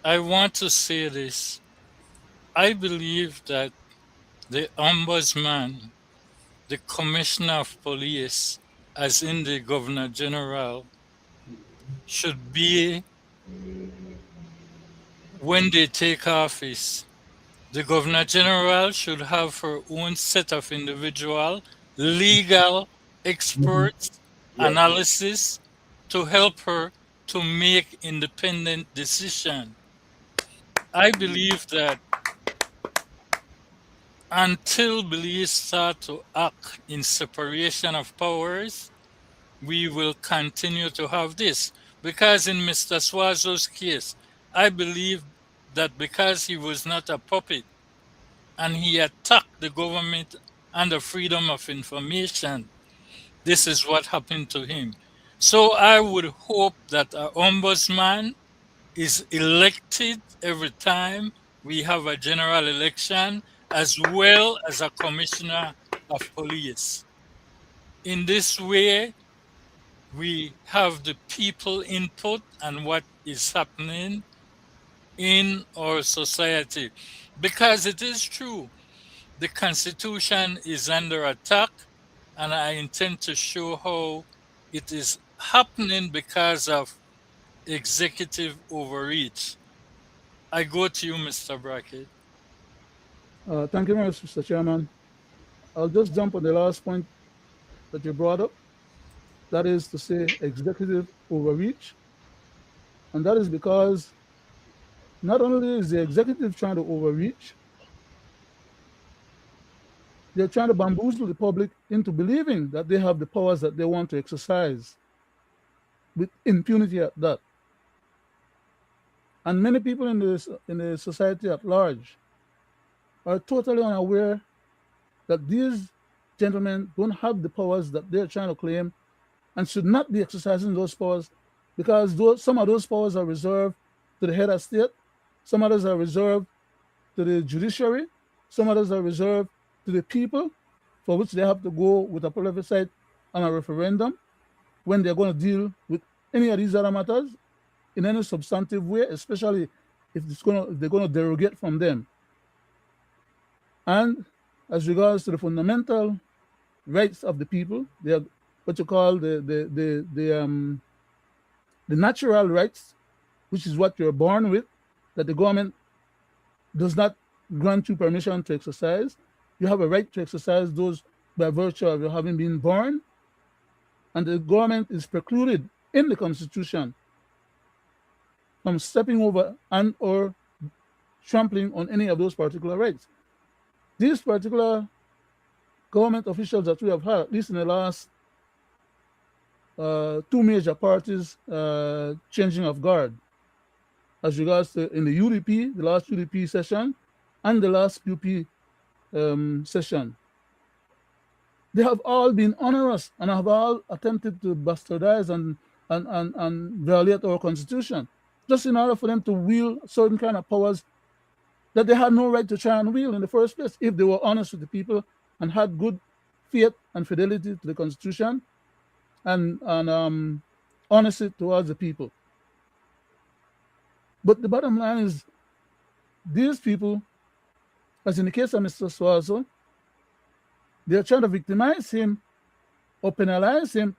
I want to say this. I believe that the Ombudsman, the Commissioner of Police, as in the Governor General, should be, when they take office, the Governor General should have her own set of individual legal Mhm. experts Yes. analysis to help her to make independent decision. I believe that until Belize start to act in separation of powers, we will continue to have this. Because in Mr. Swazo's case, I believe that because he was not a puppet and he attacked the government and the freedom of information, this is what happened to him. So I would hope that our ombudsman is elected every time we have a general election, as well as a commissioner of police. In this way, we have the people input on what is happening in our society. Because it is true, the Constitution is under attack, and I intend to show how it is happening because of executive overreach. I go to you, Mr. Brackett. Thank you very much, Mr. Chairman. I'll just jump on the last point that you brought up. That is to say, executive overreach. And that is because not only is the executive trying to overreach, they're trying to bamboozle the public into believing that they have the powers that they want to exercise with impunity at that. And many people in the society at large are totally unaware that these gentlemen don't have the powers that they're trying to claim and should not be exercising those powers, because some of those powers are reserved to the head of state, some others are reserved to the judiciary, some others are reserved to the people, for which they have to go with a plebiscite and a referendum when they're going to deal with any of these other matters in any substantive way, especially if they're going to derogate from them. And as regards to the fundamental rights of the people, they are what you call the natural rights, which is what you're born with, that the government does not grant you permission to exercise. You have a right to exercise those by virtue of your having been born, and the government is precluded in the Constitution from stepping over and or trampling on any of those particular rights. These particular government officials that we have had, at least in the last two major parties changing of guard, as regards to in the UDP, the last UDP session, and the last UP session. They have all been onerous and have all attempted to bastardize and violate our constitution, just in order for them to wield certain kind of powers that they had no right to try and wield in the first place, if they were honest with the people and had good faith and fidelity to the constitution and honesty towards the people. But the bottom line is, these people, as in the case of Mr. Swazo, they're trying to victimize him or penalize him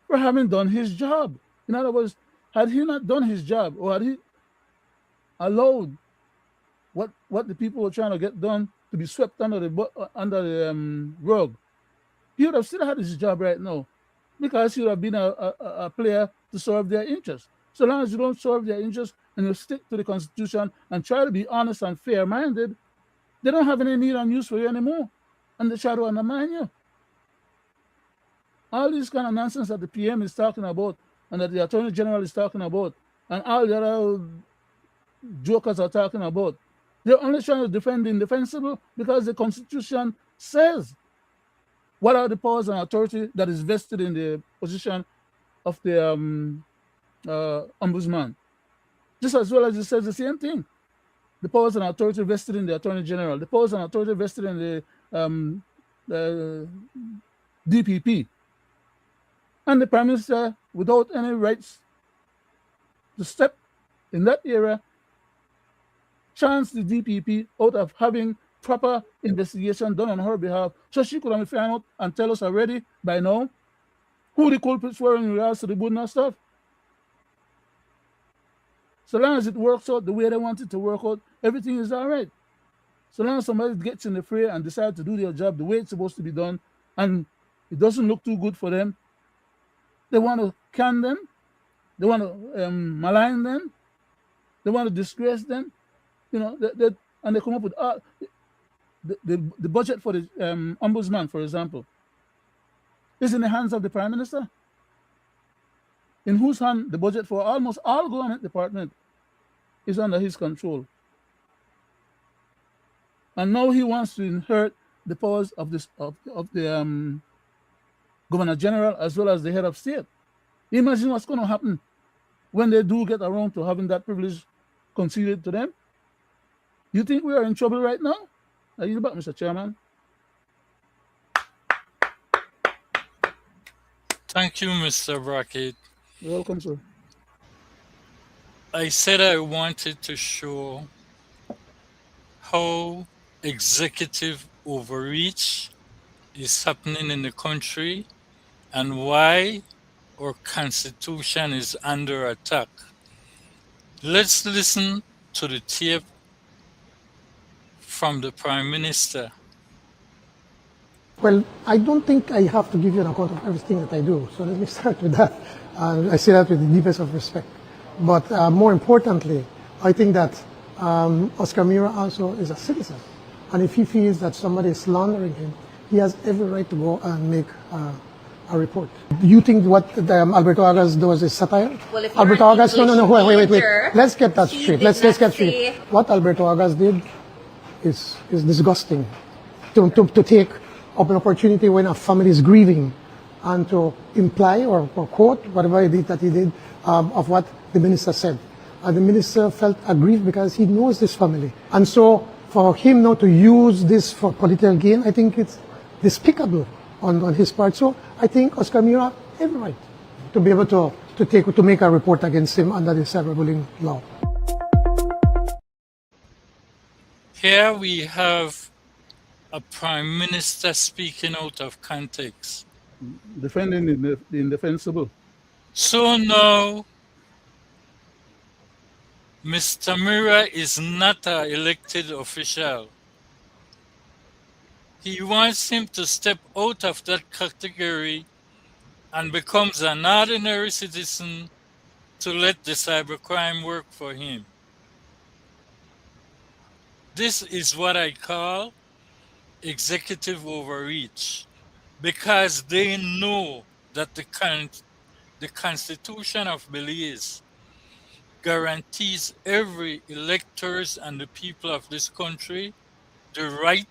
for having done his job. In other words, had he not done his job, or had he allowed what the people were trying to get done to be swept under the rug, he would have still had his job right now, because he would have been a player to serve their interests. So long as you don't serve their interests and you stick to the Constitution and try to be honest and fair-minded, they don't have any need and use for you anymore, and they try to undermine you. All this kind of nonsense that the PM is talking about and that the Attorney General is talking about and all the other jokers are talking about, they're only trying to defend the indefensible, because the Constitution says what are the powers and authority that is vested in the position of the ombudsman. Just as well as it says the same thing. The powers and authority vested in the Attorney General, the powers and authority vested in the DPP, and the Prime Minister, without any rights to step in that area, chance the DPP out of having proper investigation done on her behalf, so she could have found out and tell us already by now who the culprits were in regards to the Budna stuff. So long as it works out the way they want it to work out, everything is all right. So long as somebody gets in the fray and decides to do their job the way it's supposed to be done, and it doesn't look too good for them, they want to can them, they want to malign them, they want to disgrace them, you know, and they come up with the budget for the ombudsman, for example, is in the hands of the Prime Minister, in whose hand the budget for almost all government departments is under his control. And now he wants to inherit the powers of the Governor General as well as the head of state. Imagine what's going to happen when they do get around to having that privilege conceded to them. You think we are in trouble right now? Are you back, Mr. Chairman? Thank you, Mr. Brackett. You're welcome, sir. I said I wanted to show how executive overreach is happening in the country and why our Constitution is under attack. Let's listen to the tape from the Prime Minister. Well, I don't think I have to give you an account of everything that I do. So let me start with that. I say that with the deepest of respect. But more importantly, I think that Oscar Mira also is a citizen. And if he feels that somebody is slandering him, he has every right to go and make a report. Do you think what Alberto Agas does is satire? Well, if Alberto Agas, no, wait. major, Let's get that he straight. did Let's not get straight. say- What Alberto Agas did is disgusting. To take up an opportunity when a family is grieving and to imply or quote whatever he did of what the minister said. And the minister felt aggrieved because he knows this family. And so for him now to use this for political gain, I think it's despicable on his part. So I think Oscar Mira has every right to be able to make a report against him under the cyberbullying law. Here we have a Prime Minister speaking out of context. Defending the indefensible. So now Mr. Mira is not an elected official. He wants him to step out of that category and becomes an ordinary citizen to let the cybercrime work for him. This is what I call executive overreach because they know that the Constitution of Belize guarantees every electors and the people of this country the right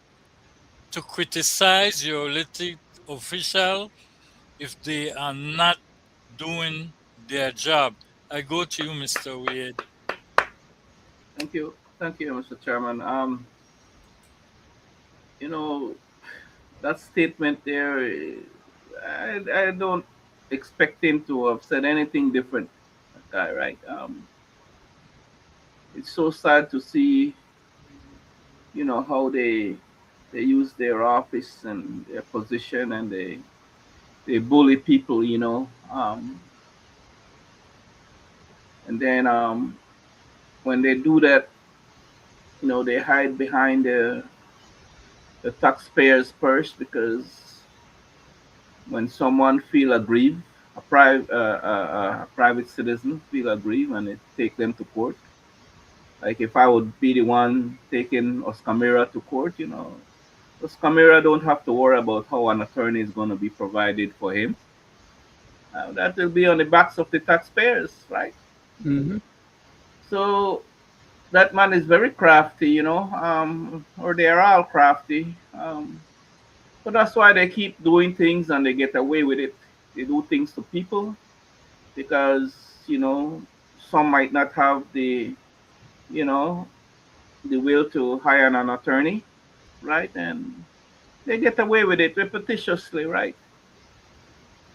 to criticize your elected official if they are not doing their job. I go to you, Mr. Wade. Thank you, Mr. Chairman. You know, that statement there, I don't expect him to have said anything different. That guy, right? It's so sad to see, how they use their office and their position, and they bully people, and then when they do that, they hide behind the taxpayers' purse, because when someone feel aggrieved, a private citizen feel aggrieved, and they take them to court. Like if I would be the one taking Oskamira to court, Oskamira don't have to worry about how an attorney is going to be provided for him. That will be on the backs of the taxpayers, right? Mm-hmm. So that man is very crafty, or they are all crafty. But that's why they keep doing things and they get away with it. They do things to people because, some might not have you know, the will to hire an attorney, right? And they get away with it repetitiously, right?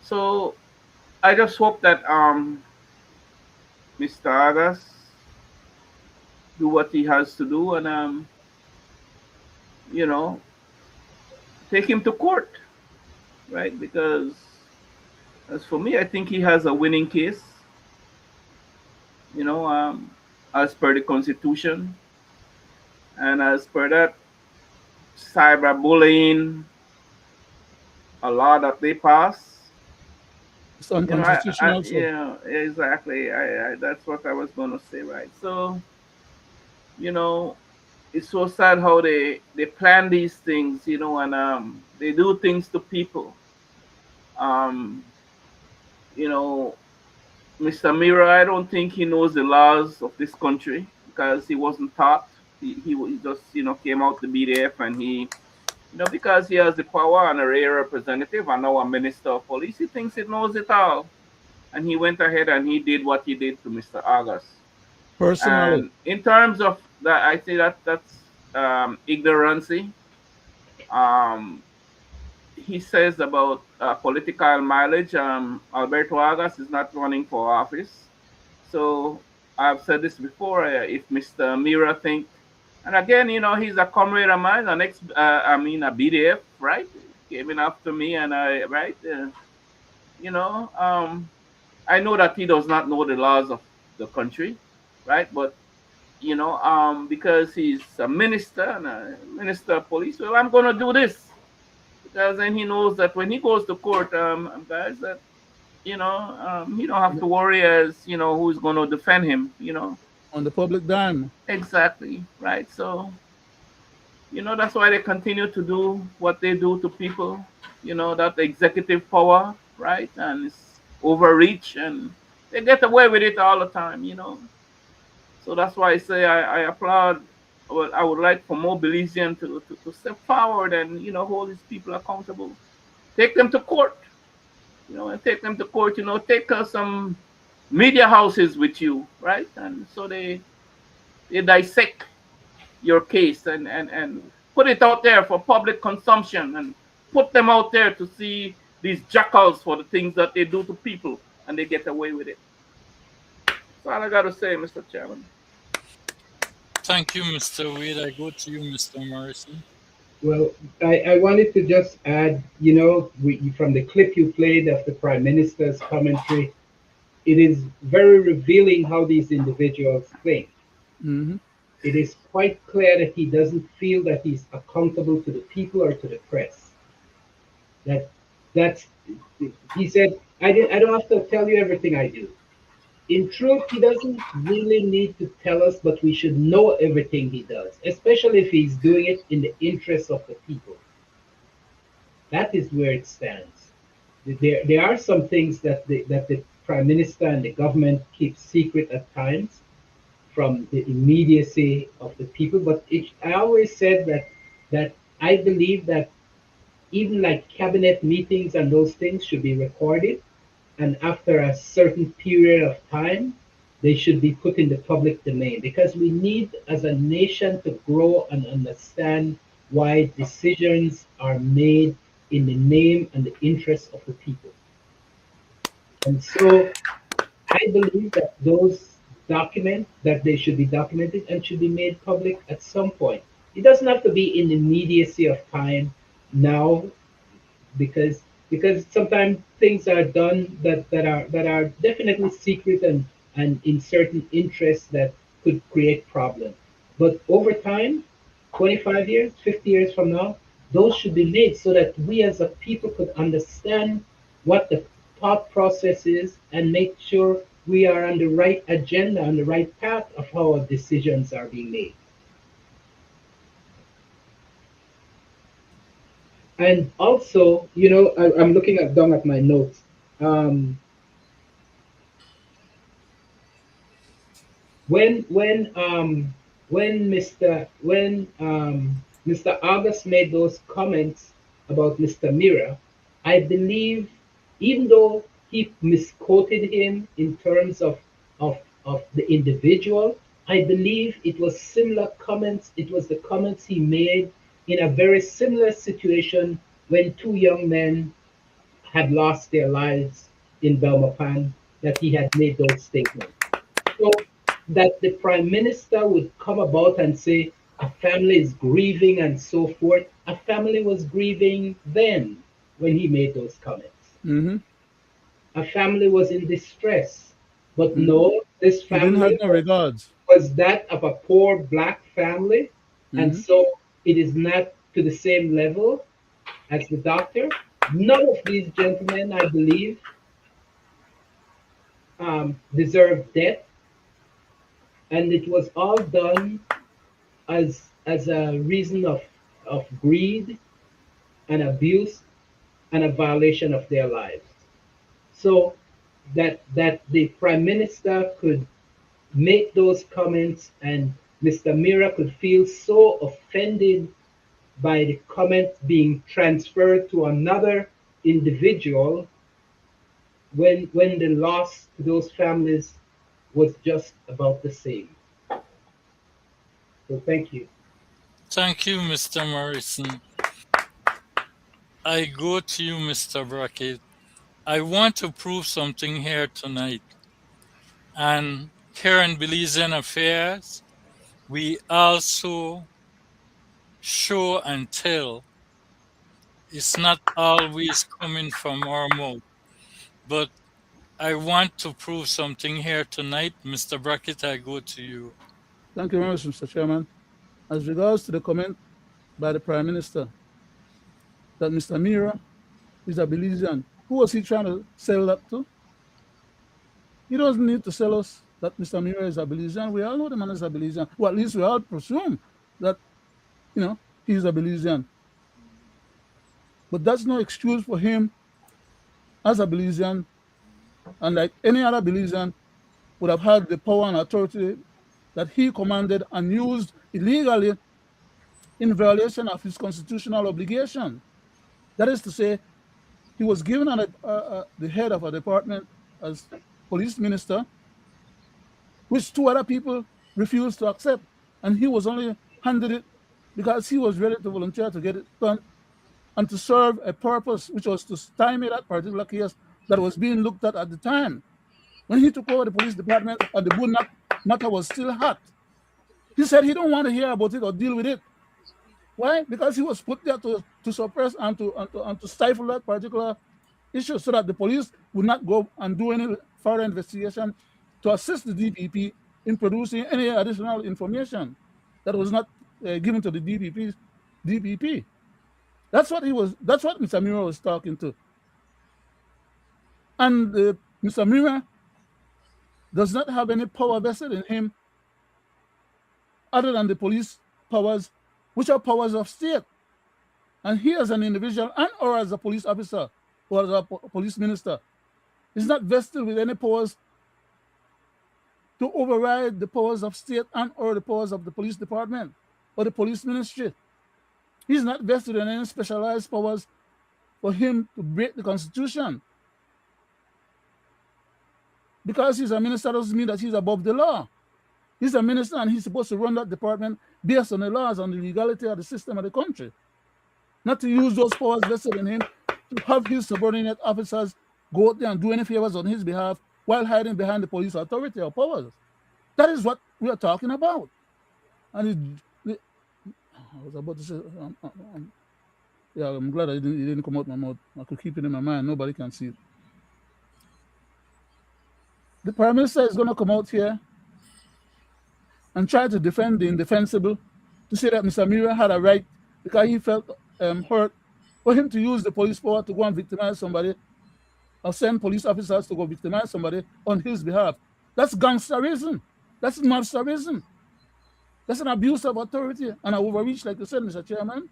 So I just hope that Mr. Agas do what he has to do, and you know, take him to court, right? Because as for me, I think he has a winning case, you know, as per the Constitution, and as per that cyberbullying, a law that they passed. It's unconstitutional. Yeah, exactly. That's what I was gonna say, right? So, you know, it's so sad how they plan these things, and they do things to people. Um, you know, Mr. Mira, I don't think he knows the laws of this country because he wasn't taught. He just came out the BDF, and he because he has the power and a rare representative and now a minister of police, he thinks he knows it all. And he went ahead and he did what he did to Mr. August. Personally. And in terms of that, I say that's ignorancy. He says about political mileage. Alberto Agas is not running for office. So I've said this before. If Mr. Mira think, and again, he's a comrade of mine, a BDF, right? Came in after me, and right, I know that he does not know the laws of the country, right? But because he's a minister and a minister of police, well, I'm gonna do this because then he knows that when he goes to court, guys, that he don't have to worry as who's going to defend him, on the public dime. Exactly, right? So that's why they continue to do what they do to people, that executive power, right? And it's overreach, and they get away with it all the time, So that's why I say I applaud. Well, I would like for more Belizean to step forward and hold these people accountable, take them to court, and take them to court. Take some media houses with you, right? And so they dissect your case and put it out there for public consumption, and put them out there to see these jackals for the things that they do to people, and they get away with it. That's all I got to say, Mr. Chairman. Thank you, Mr. Wade. I go to you, Mr. Morrison. Well, I wanted to just add, from the clip you played of the Prime Minister's commentary, it is very revealing how these individuals think. Mm-hmm. It is quite clear that he doesn't feel that he's accountable to the people or to the press. That that's he said, I don't have to tell you everything I do. In truth, he doesn't really need to tell us, but we should know everything he does, especially if he's doing it in the interest of the people. That is where it stands. There are some things that the prime minister and the government keep secret at times from the immediacy of the people. But I always said that I believe that even like cabinet meetings and those things should be recorded, and after a certain period of time, they should be put in the public domain because we need, as a nation, to grow and understand why decisions are made in the name and the interest of the people. And so I believe that those documents that they should be documented and should be made public at some point. It doesn't have to be in the immediacy of time now because sometimes things are done that are definitely secret and in certain interests that could create problems. But over time, 25 years, 50 years from now, those should be made so that we as a people could understand what the thought process is and make sure we are on the right agenda, on the right path of how our decisions are being made. And also, I'm looking at down at my notes. Um, when Mr. August made those comments about Mr. Mira, I believe even though he misquoted him in terms of the individual, I believe it was similar comments. It was the comments he made in a very similar situation when two young men had lost their lives in Belmopan that he had made those statements. So that the prime minister would come about and say a family is grieving and so forth. A family was grieving then when he made those comments. Mm-hmm. A family was in distress. But Mm-hmm. no, this He didn't have family no regards. was that of a poor black family. And Mm-hmm. so it is not to the same level as the doctor. None of these gentlemen, I believe, deserve death. And it was all done as a reason of greed and abuse and a violation of their lives. So that the prime minister could make those comments and Mr. Mira could feel so offended by the comment being transferred to another individual when the loss to those families was just about the same. So thank you. Thank you, Mr. Morrison. I go to you, Mr. Brackett. I want to prove something here tonight. And here in Belizean Affairs, we also show and tell. It's not always coming from our mouth. But I want to prove something here tonight. Mr. Brackett, I go to you. Thank you very much, Mr. Chairman. As regards to the comment by the Prime Minister that Mr. Mira is a Belizean, who was he trying to sell that to? He doesn't need to sell us that Mr. Mira is a Belizean. We all know the man is a Belizean. Well, at least we all presume that, he's a Belizean. But that's no excuse for him as a Belizean, and like any other Belizean, would have had the power and authority that he commanded and used illegally in violation of his constitutional obligation. That is to say, he was given the head of a department as police minister, which two other people refused to accept. And he was only handed it because he was ready to volunteer to get it done and to serve a purpose, which was to stymie that particular case that was being looked at the time. When he took over the police department and the Bunak matter was still hot, he said he don't want to hear about it or deal with it. Why? Because he was put there to suppress and to stifle that particular issue so that the police would not go and do any further investigation to assist the DPP in producing any additional information that was not given to the DPP. That's what he was. That's what Mr. Mira was talking to. And Mr. Mira does not have any power vested in him other than the police powers, which are powers of state. And he, as an individual and or as a police officer or as a police minister, is not vested with any powers to override the powers of state and or the powers of the police department or the police ministry. He's not vested in any specialized powers for him to break the Constitution. Because he's a minister doesn't mean that he's above the law. He's a minister and he's supposed to run that department based on the laws and the legality of the system of the country. Not to use those powers vested in him to have his subordinate officers go out there and do any favors on his behalf while hiding behind the police authority or powers. That is what we are talking about. And I was about to say, yeah, I'm glad it didn't come out my mouth. I could keep it in my mind. Nobody can see it. The Prime Minister is going to come out here and try to defend the indefensible, to say that Mr. Mira had a right because he felt hurt for him to use the police power to go and victimize somebody or send police officers to go victimize somebody on his behalf. That's gangsterism. That's mobsterism. That's an abuse of authority and an overreach, like you said, Mr. Chairman.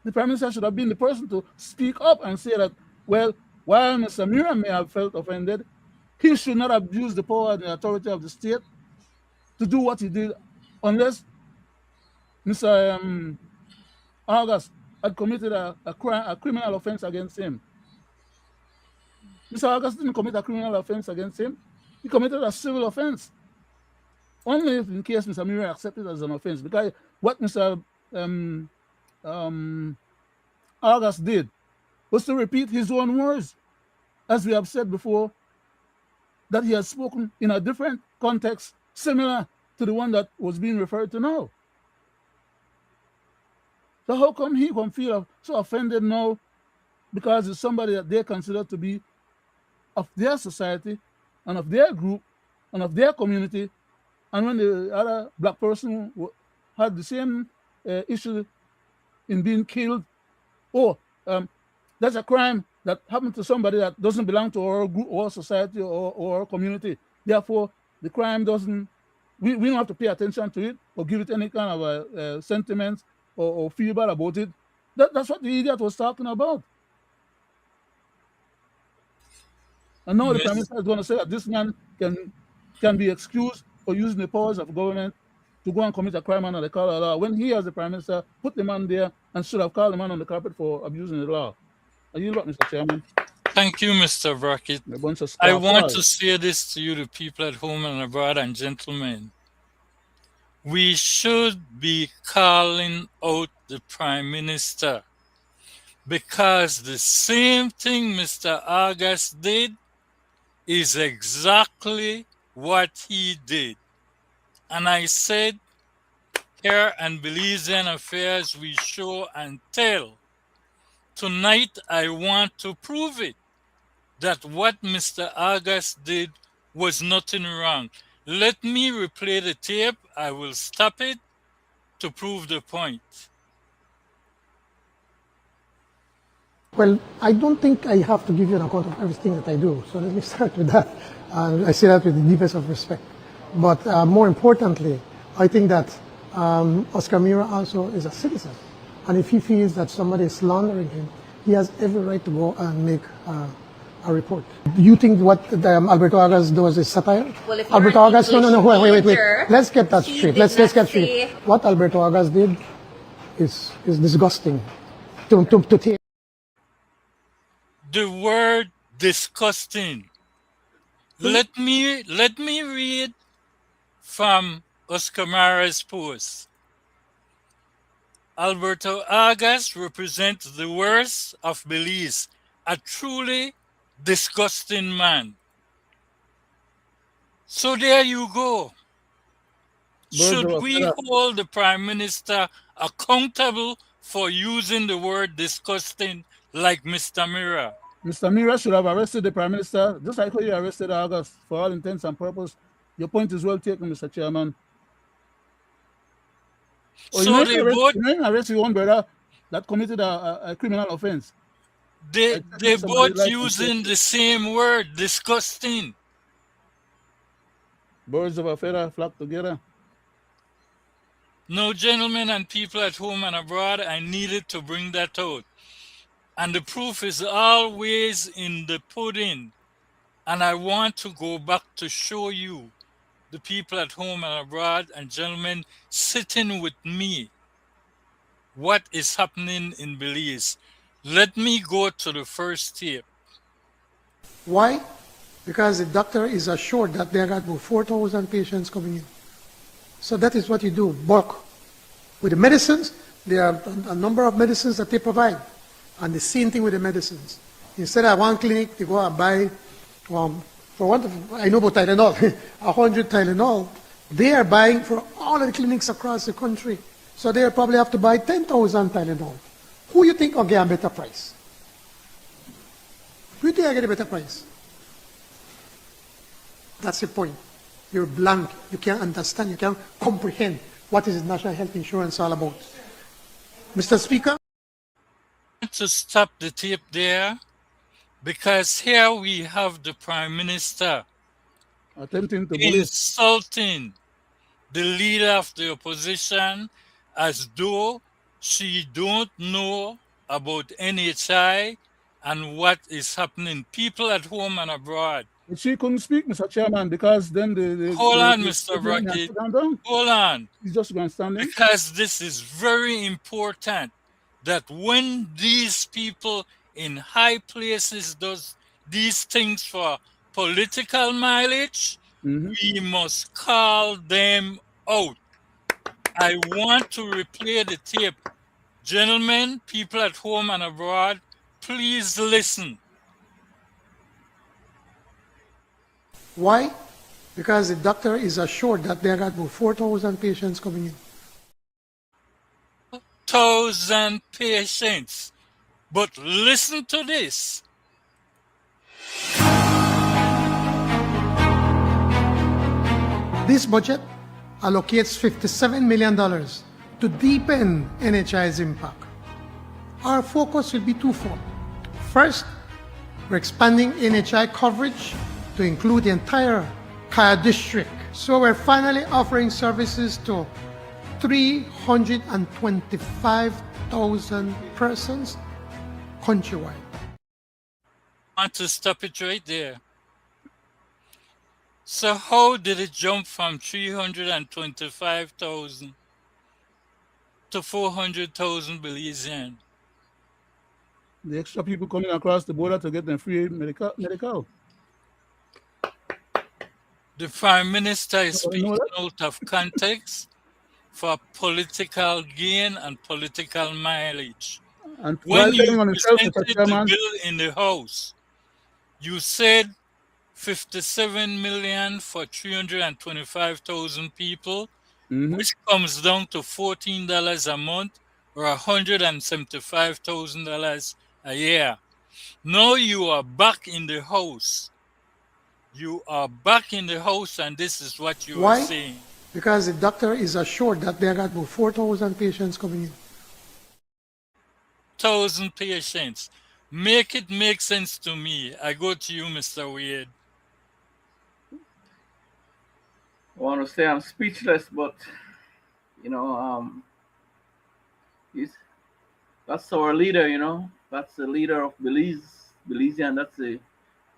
The Prime Minister should have been the person to speak up and say that, well, while Mr. Mira may have felt offended, he should not abuse the power and the authority of the state to do what he did unless Mr. August had committed a criminal offense against him. Mr. August didn't commit a criminal offense against him. He committed a civil offense. Only if in case Mr. Mira accepted it as an offense. Because what Mr. August did was to repeat his own words, as we have said before, that he has spoken in a different context, similar to the one that was being referred to now. So how come he can feel so offended now because it's somebody that they consider to be of their society and of their group and of their community, and when the other black person had the same issue in being killed, that's a crime that happened to somebody that doesn't belong to our group or society or our community. Therefore, the crime doesn't, we don't have to pay attention to it or give it any kind of sentiments or feel bad about it. That's what the idiot was talking about. And now the Prime Minister is going to say that this man can be excused for using the powers of government to go and commit a crime under the color of law, when he, as the Prime Minister, put the man there and should have called the man on the carpet for abusing the law. Are you right, Mr. Chairman? Thank you, Mr. Brackett. I want to say this to you, the people at home and abroad, and gentlemen. We should be calling out the Prime Minister, because the same thing Mr. August did is exactly what he did. And I said, here and Belizean affairs, we show and tell. Tonight, I want to prove it, that what Mr. August did was nothing wrong. Let me replay the tape. I will stop it to prove the point. Well, I don't think I have to give you an account of everything that I do. So let me start with that. I say that with the deepest of respect. But more importantly, I think that Oscar Mira also is a citizen. And if he feels that somebody is slandering him, he has every right to go and make a report. Do you think what Alberto August does is satire? Well, if Alberto August, no, wait. Let's get that he straight. did Let's not get straight. say- What Alberto August did is disgusting. To take. The word disgusting. Let me read from Oscar Mira's post. Alberto August represents the worst of Belize, a truly disgusting man. So there you go. Should we hold the Prime Minister accountable for using the word disgusting like Mr. Mira? Mr. Mira should have arrested the Prime Minister, just like how you arrested August, for all intents and purposes. Your point is well taken, Mr. Chairman. Oh, So they both you know, arrest your own brother that committed a criminal offense. they Somebody's both life and using safety. the same word, disgusting. Birds of a feather flock together. No, gentlemen and people at home and abroad, I needed to bring that out. And the proof is always in the pudding. And I want to go back to show you, the people at home and abroad, and gentlemen sitting with me, what is happening in Belize. Let me go to the first tape. Why? Because the doctor is assured that there are about 4,000 patients coming in. So that is what you do, bulk. With the medicines, there are a number of medicines that they provide. And the same thing with the medicines. Instead of one clinic, they go and buy, for one, I know about Tylenol, 100 Tylenol. They are buying for all of the clinics across the country. So they probably have to buy 10,000 Tylenol. Who you think will get a better price? Who do you think will get a better price? That's the point. You're blank. You can't understand. You can't comprehend what is national health insurance all about. Mr. Speaker? To stop the tape there, because here we have the Prime Minister Attempting to bully. insulting the leader of the opposition as though she don't know about NHI and what is happening. People at home and abroad. But she couldn't speak, Mr. Chairman, because then Hold on, the Mr. president has Brackett. sit down. Hold on. He's just going standing. Because this is very important that when these people in high places does these things for political mileage, we must call them out. I want to replay the tape. Gentlemen, people at home and abroad, please listen. Why? Because the doctor is assured that there are about 4,000 patients coming in. 1,000 patients. But listen to this. This budget allocates $57 million to deepen NHI's impact. Our focus will be twofold. First, we're expanding NHI coverage to include the entire Kaya district. So we're finally offering services to 325,000 persons countrywide. I want to stop it right there. So how did it jump from 325,000 to 400,000 Belizean? The extra people coming across the border to get them free medical. The Prime Minister is speaking out of context for political gain and political mileage. And when you on himself, presented the bill in the House, you said 57 million for 325,000 people, which comes down to $14 a month or $175,000 a year. Now you are back in the House. You are back in the House, and this is what you are saying. Because the doctor is assured that there are about 4,000 patients coming in. 1,000 patients. Make it make sense to me. I go to you, Mr. Wade. I want to say I'm speechless, but you know, that's our leader. You know, that's the leader of Belizean. That's the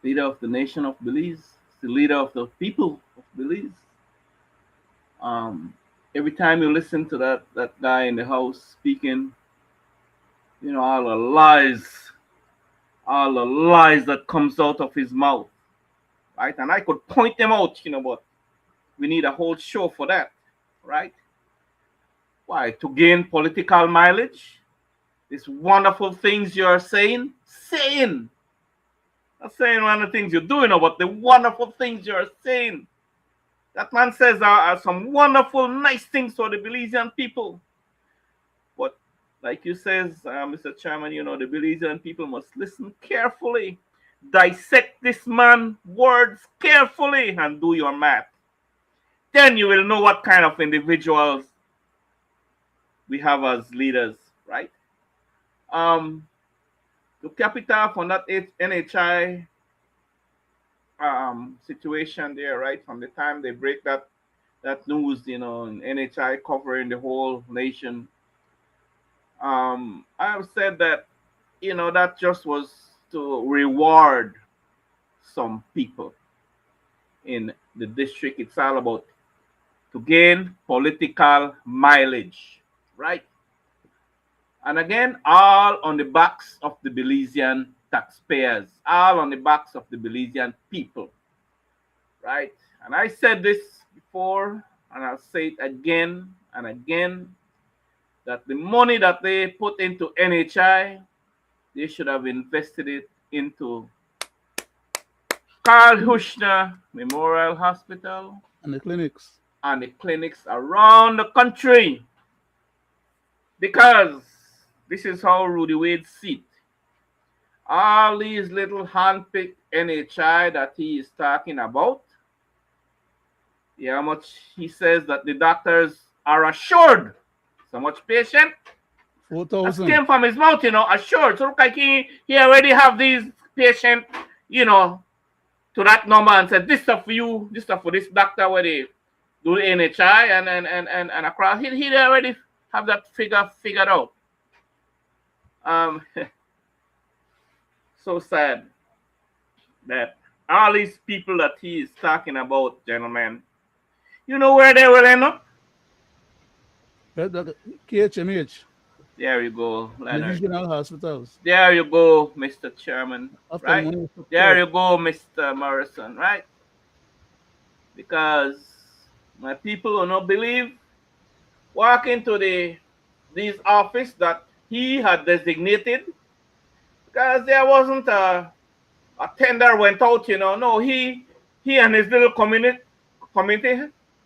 leader of the nation of Belize. It's the leader of the people of Belize. Every time you listen to that guy in the House speaking, you know, all the lies that comes out of his mouth, right? And I could point them out, you know, but we need a whole show for that, right? Why? To gain political mileage? These wonderful things you're saying. Not saying one of the things you're doing, but the wonderful things you're saying. That man says are some wonderful, nice things for the Belizean people. But like you says, Mr. Chairman, you know, the Belizean people must listen carefully, dissect this man words carefully, and do your math. Then you will know what kind of individuals we have as leaders, right? Um, to cap it off on that NHI situation there, right? From the time they break that news, you know, and NHI covering the whole nation. I have said that, you know, that just was to reward some people in the district. It's all about to gain political mileage, right? And again, all on the backs of the Belizean taxpayers, all on the backs of the Belizean people, right? And I said this before, and I'll say it again and again, that the money that they put into NHI, they should have invested it into Carl Hushner Memorial Hospital And the clinics. and the clinics around the country. Because this is how Rudy Wade sees it. All these little handpicked NHI that he is talking about, yeah, how much he says that the doctors are assured. So much patient. That 4,000. came from his mouth, you know, assured. So look like he already have these patients, you know, to that number and said, this stuff for you, this stuff for this doctor where they do the NHI and across. He already have that figured out. So sad that all these people that he is talking about, gentlemen, you know where they will end up? KHMH. There you go, The Leonard. regional hospitals. There you go, Mr. Chairman. After Right? money is There you support. go, Mr. Morrison. Right? Because my people will not believe walk into these office that he had designated because there wasn't a tender went out, you know. No, he and his little committee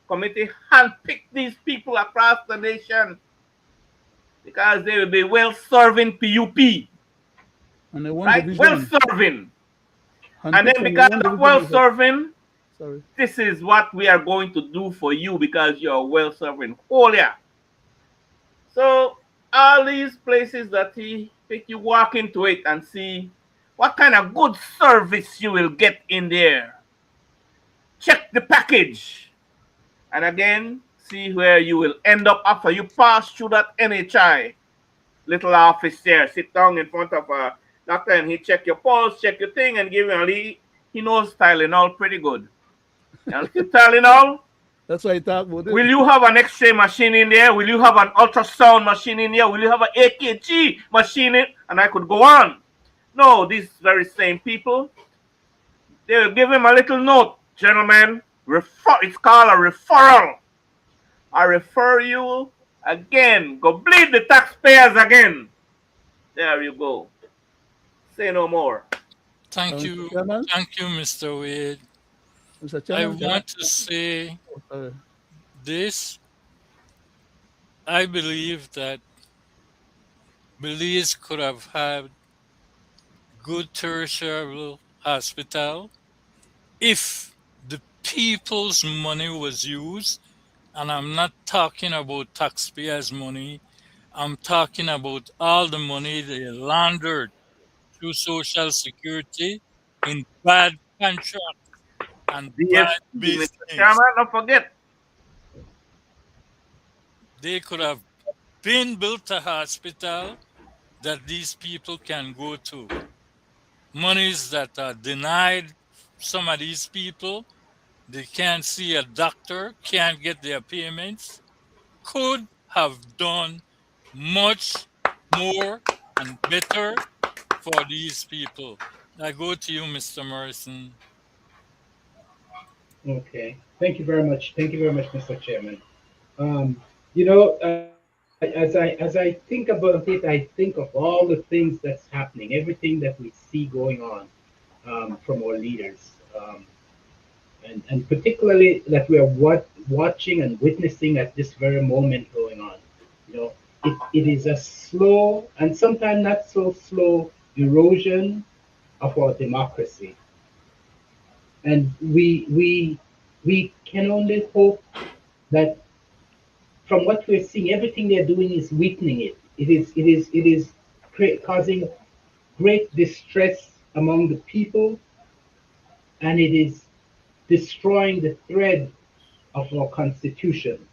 handpicked these people across the nation because they will be well serving PUP, And the one right? Well division. serving. And Handpicked then from the because one of division well is serving, sorry. this is what we are going to do for you because you're well serving. Oh yeah. So all these places that he pick, you walk into it and see what kind of good service you will get in there. Check the package. And again, see where you will end up after you pass through that NHI little office there. Sit down in front of a doctor and he check your pulse, check your thing, and give you he knows Tylenol pretty good. And Tylenol, That's why I talk about it. will you have an X-ray machine in there? Will you have an ultrasound machine in there? Will you have an AKG machine in? And I could go on. No, these very same people, they will give him a little note, gentlemen. It's called a referral. I refer you again. Go bleed the taxpayers again. There you go. Say no more. Thank Mr. you. Chairman, Thank you, Mr. Wade. Mr. I Chairman, can want to say sorry. this. I believe that Belize could have had good tertiary hospital if the people's money was used, and I'm not talking about taxpayers' money, I'm talking about all the money they laundered through Social Security in bad contracts and bad DSP, Mr. business. Chairman, don't forget. They could have been built a hospital that these people can go to. Monies that are denied some of these people, they can't see a doctor, can't get their payments, could have done much more and better for these people. I go to you, Mr. Morrison. Okay. Thank you very much. Thank you very much, Mr. Chairman. You know, as I think about it, I think of all the things that's happening, everything that we see going on from our leaders, and particularly that we are watching and witnessing at this very moment going on. You know, it is a slow and sometimes not so slow erosion of our democracy. And we can only hope that from what we're seeing, everything they're doing is weakening it. It is causing great distress among the people, and it is destroying the thread of our constitution.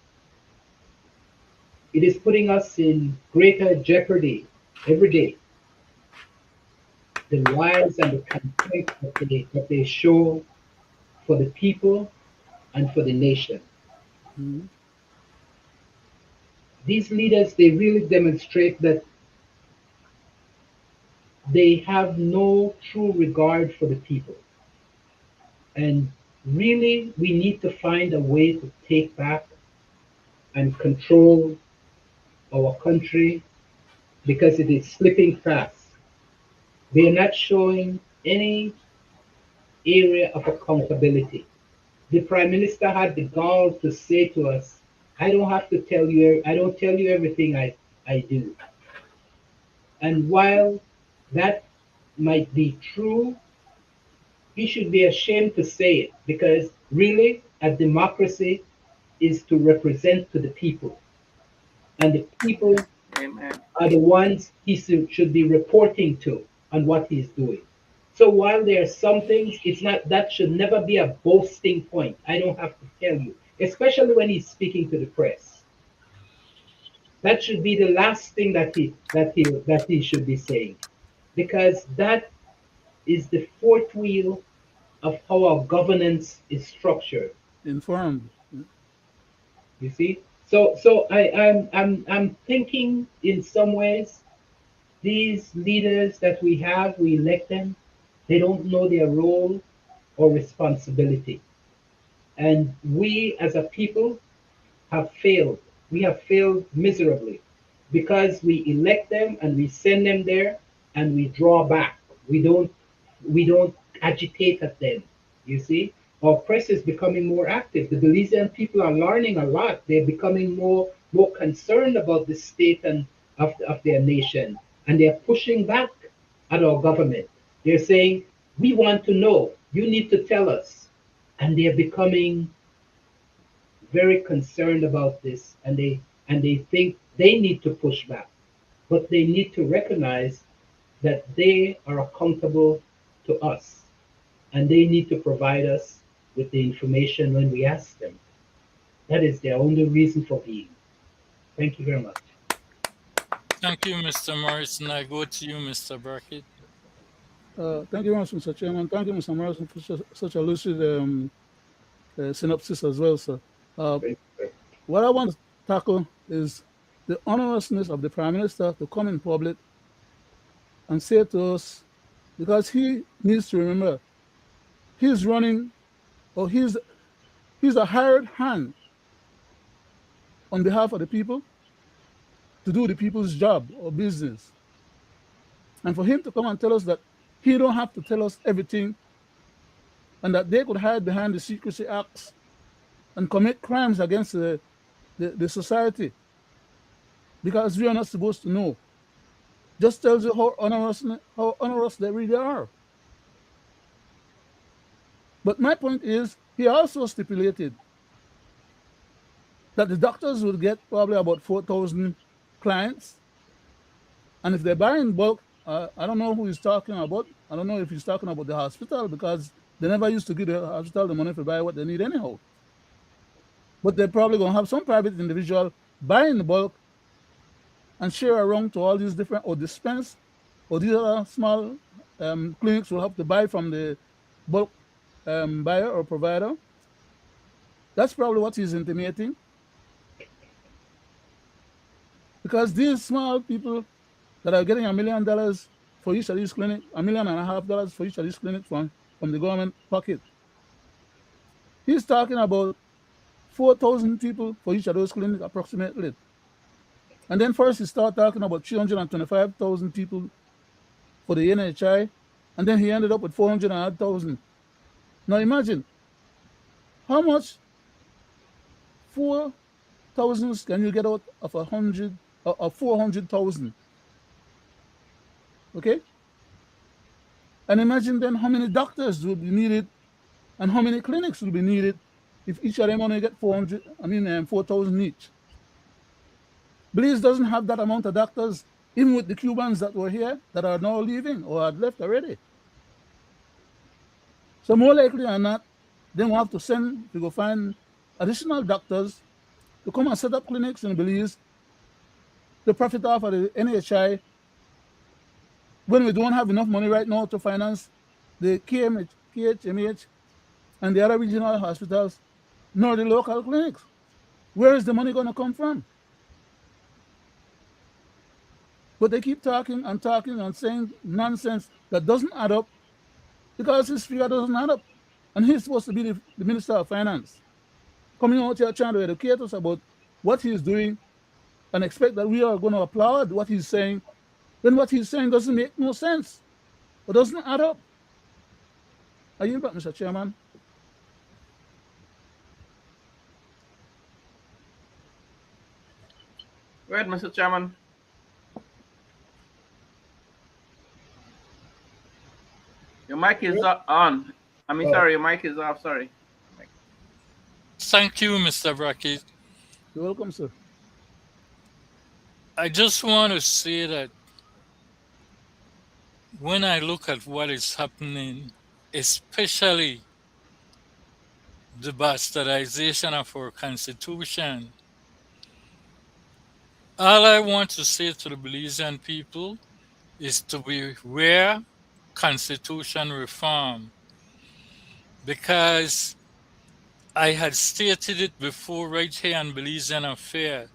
It is putting us in greater jeopardy every day. The lies and the contempt that they show for the people and for the nation. Mhm. These leaders, they really demonstrate that they have no true regard for the people. And really, we need to find a way to take back and control our country because it is slipping fast. They are not showing any area of accountability. The Prime Minister had the gall to say to us, I don't have to tell you, I don't tell you everything I do. And while that might be true, he should be ashamed to say it because really a democracy is to represent to the people. And the people Amen. are the ones he should be reporting to on what he's doing. So while there are some things, it's not that should never be a boasting point. I don't have to tell you, especially when he's speaking to the press. That should be the last thing that he should be saying, because that is the fourth wheel of how our governance is structured. Informed. You see, so I'm thinking in some ways these leaders that we have, we elect them, they don't know their role or responsibility. And we as a people have failed. We have failed miserably because we elect them and we send them there and we draw back. We don't agitate at them. You see, our press is becoming more active. The Belizean people are learning a lot. They're becoming more concerned about the state and of their nation, and they're pushing back at our government. They're saying, "We want to know. You need to tell us," and they're becoming very concerned about this, and they think they need to push back, but they need to recognize that they are accountable to us, and they need to provide us with the information when we ask them. That is their only reason for being. Thank you very much. Thank you, Mr. Morrison. I go to you, Mr. Brackett. Thank you very much, Mr. Chairman. Thank you, Mr. Morrison, for such a lucid synopsis as well, sir. Uh, what I want to tackle is the honorousness of the Prime Minister to come in public and say to us, because he needs to remember, he's running, or he's a hired hand on behalf of the people to do the people's job or business. And for him to come and tell us that he don't have to tell us everything and that they could hide behind the Secrecy Acts and commit crimes against the society because we are not supposed to know, just tells you how onerous they really are. But my point is, he also stipulated that the doctors will get probably about 4,000 clients. And if they buy in bulk, I don't know who he's talking about. I don't know if he's talking about the hospital because they never used to give the hospital the money to buy what they need anyhow. But they're probably going to have some private individual buy in bulk and share around to all these different, or dispense, or these other small clinics will have to buy from the bulk buyer or provider. That's probably what he's intimating. Because these small people that are getting $1 million for each of these clinics, $1.5 million for each of these clinics from the government pocket. He's talking about 4,000 people for each of those clinics approximately. And then first he started talking about 325,000 people for the NHI, and then he ended up with 400,000. Now imagine how much 4,000s can you get out of 100 of 400,000. Okay? And imagine then how many doctors will be needed and how many clinics will be needed if each of them only get 4,000 each. Belize doesn't have that amount of doctors, even with the Cubans that were here that are now leaving or had left already. So more likely than not, then we'll have to send to go find additional doctors to come and set up clinics in Belize to profit off of the NHI when we don't have enough money right now to finance the KHMH and the other regional hospitals, nor the local clinics. Where is the money going to come from? But they keep talking and saying nonsense that doesn't add up because his figure doesn't add up. And he's supposed to be the Minister of Finance, coming out here trying to educate us about what he's doing and expect that we are going to applaud what he's saying, when what he's saying doesn't make no sense or doesn't add up. Are you back, Mr. Chairman? Go ahead, Mr. Chairman. Your mic is on. I mean, sorry, your mic is off. Sorry. Thank you, Mr. Brackett. You're welcome, sir. I just want to say that when I look at what is happening, especially the bastardization of our Constitution, all I want to say to the Belizean people is to beware Constitution reform, because I had stated it before right here on Belizean Affair.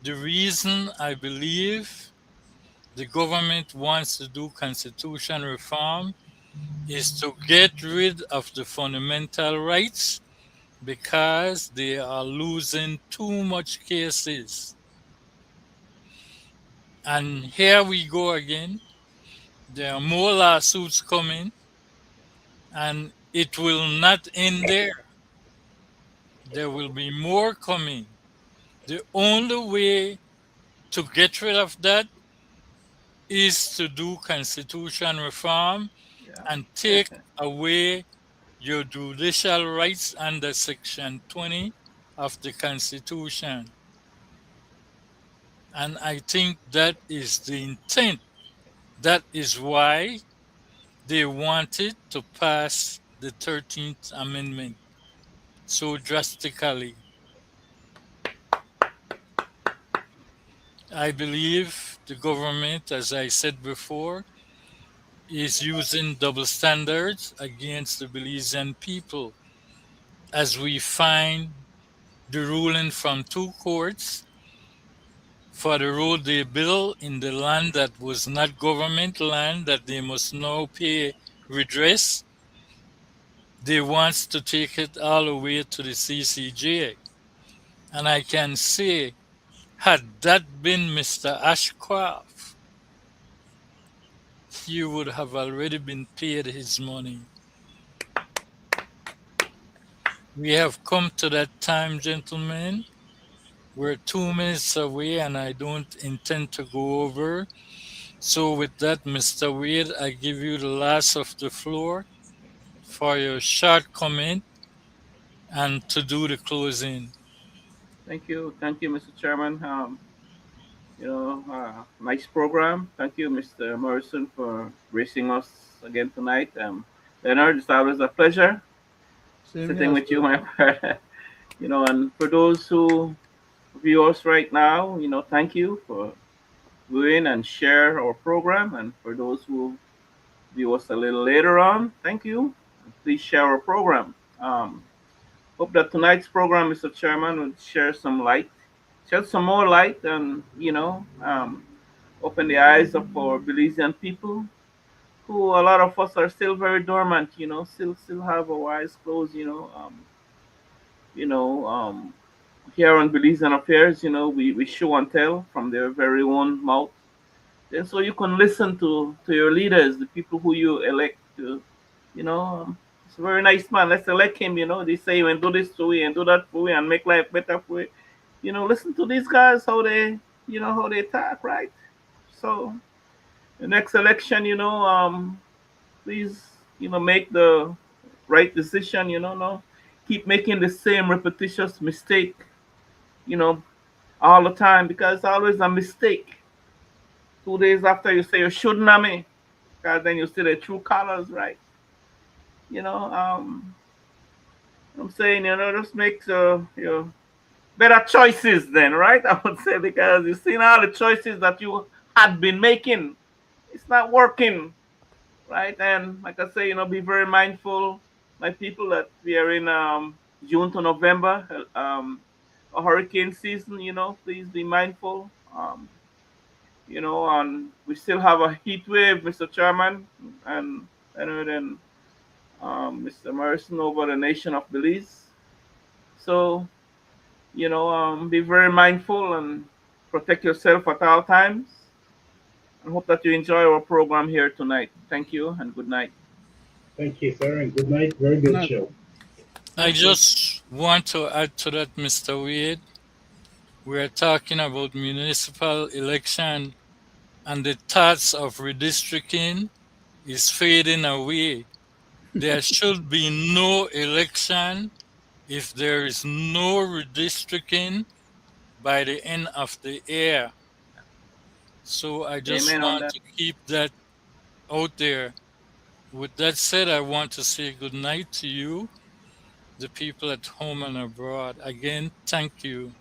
The reason I believe the government wants to do constitution reform is to get rid of the fundamental rights, because they are losing too much cases. And here we go again. There are more lawsuits coming, and it will not end there. There will be more coming. The only way to get rid of that is to do constitution reform and take away your judicial rights under Section 20 of the Constitution. And I think that is the intent. That is why they wanted to pass the 13th Amendment so drastically. I believe the government, as I said before, is using double standards against the Belizean people, as we find the ruling from two courts for the road they built in the land that was not government land, that they must now pay redress. They want to take it all the way to the CCJ. And I can say, had that been Mr. Ashcroft, he would have already been paid his money. We have come to that time, gentlemen. We're 2 minutes away, and I don't intend to go over. So with that, Mr. Wade, I give you the last of the floor for your short comment and to do the closing. Thank you, Mr. Chairman. Nice program. Thank you, Mr. Morrison, for gracing us again tonight. Leonard, it's always a pleasure Same sitting here, with sir. you, my brother. And for those who view us right now, thank you for viewing and share our program. And for those who view us a little later on, thank you. Please share our program. Hope that tonight's program, Mr. Chairman, will shed some more light, and open the eyes of our Belizean people, who a lot of us are still very dormant. Still have our eyes closed. You know, here on Belizean Affairs, we show and tell from their very own mouth. And so you can listen to your leaders, the people who you elect to, it's a very nice man. Let's elect him, They say, you and do this to we and do that for we and make life better for we. Listen to these guys, how they you know how they talk, right? So the next election, please, make the right decision. No, keep making the same repetitious mistake, you know, all the time because it's always a mistake. 2 days after you say you shouldn't have me, because then you see the true colors, right? You know, I'm saying, just make better choices then, right? I would say because you've seen all the choices that you had been making, it's not working, right? And like I say, be very mindful, my people, that we are in June to November, a hurricane season. Please be mindful. And we still have a heat wave, Mr. Chairman, and Leonard and Mr. Morrison over the nation of Belize. So, be very mindful and protect yourself at all times. I hope that you enjoy our program here tonight. Thank you and good night. Thank you, sir, and good night. Very Good good night. show. I Thank you. just want to add to that, Mr. Wade. We're talking about municipal election, and the thoughts of redistricting is fading away. There should be no election if there is no redistricting by the end of the year. So I just Amen on want that. to keep that out there. With that said, I want to say good night to you, the people at home and abroad. Again, thank you.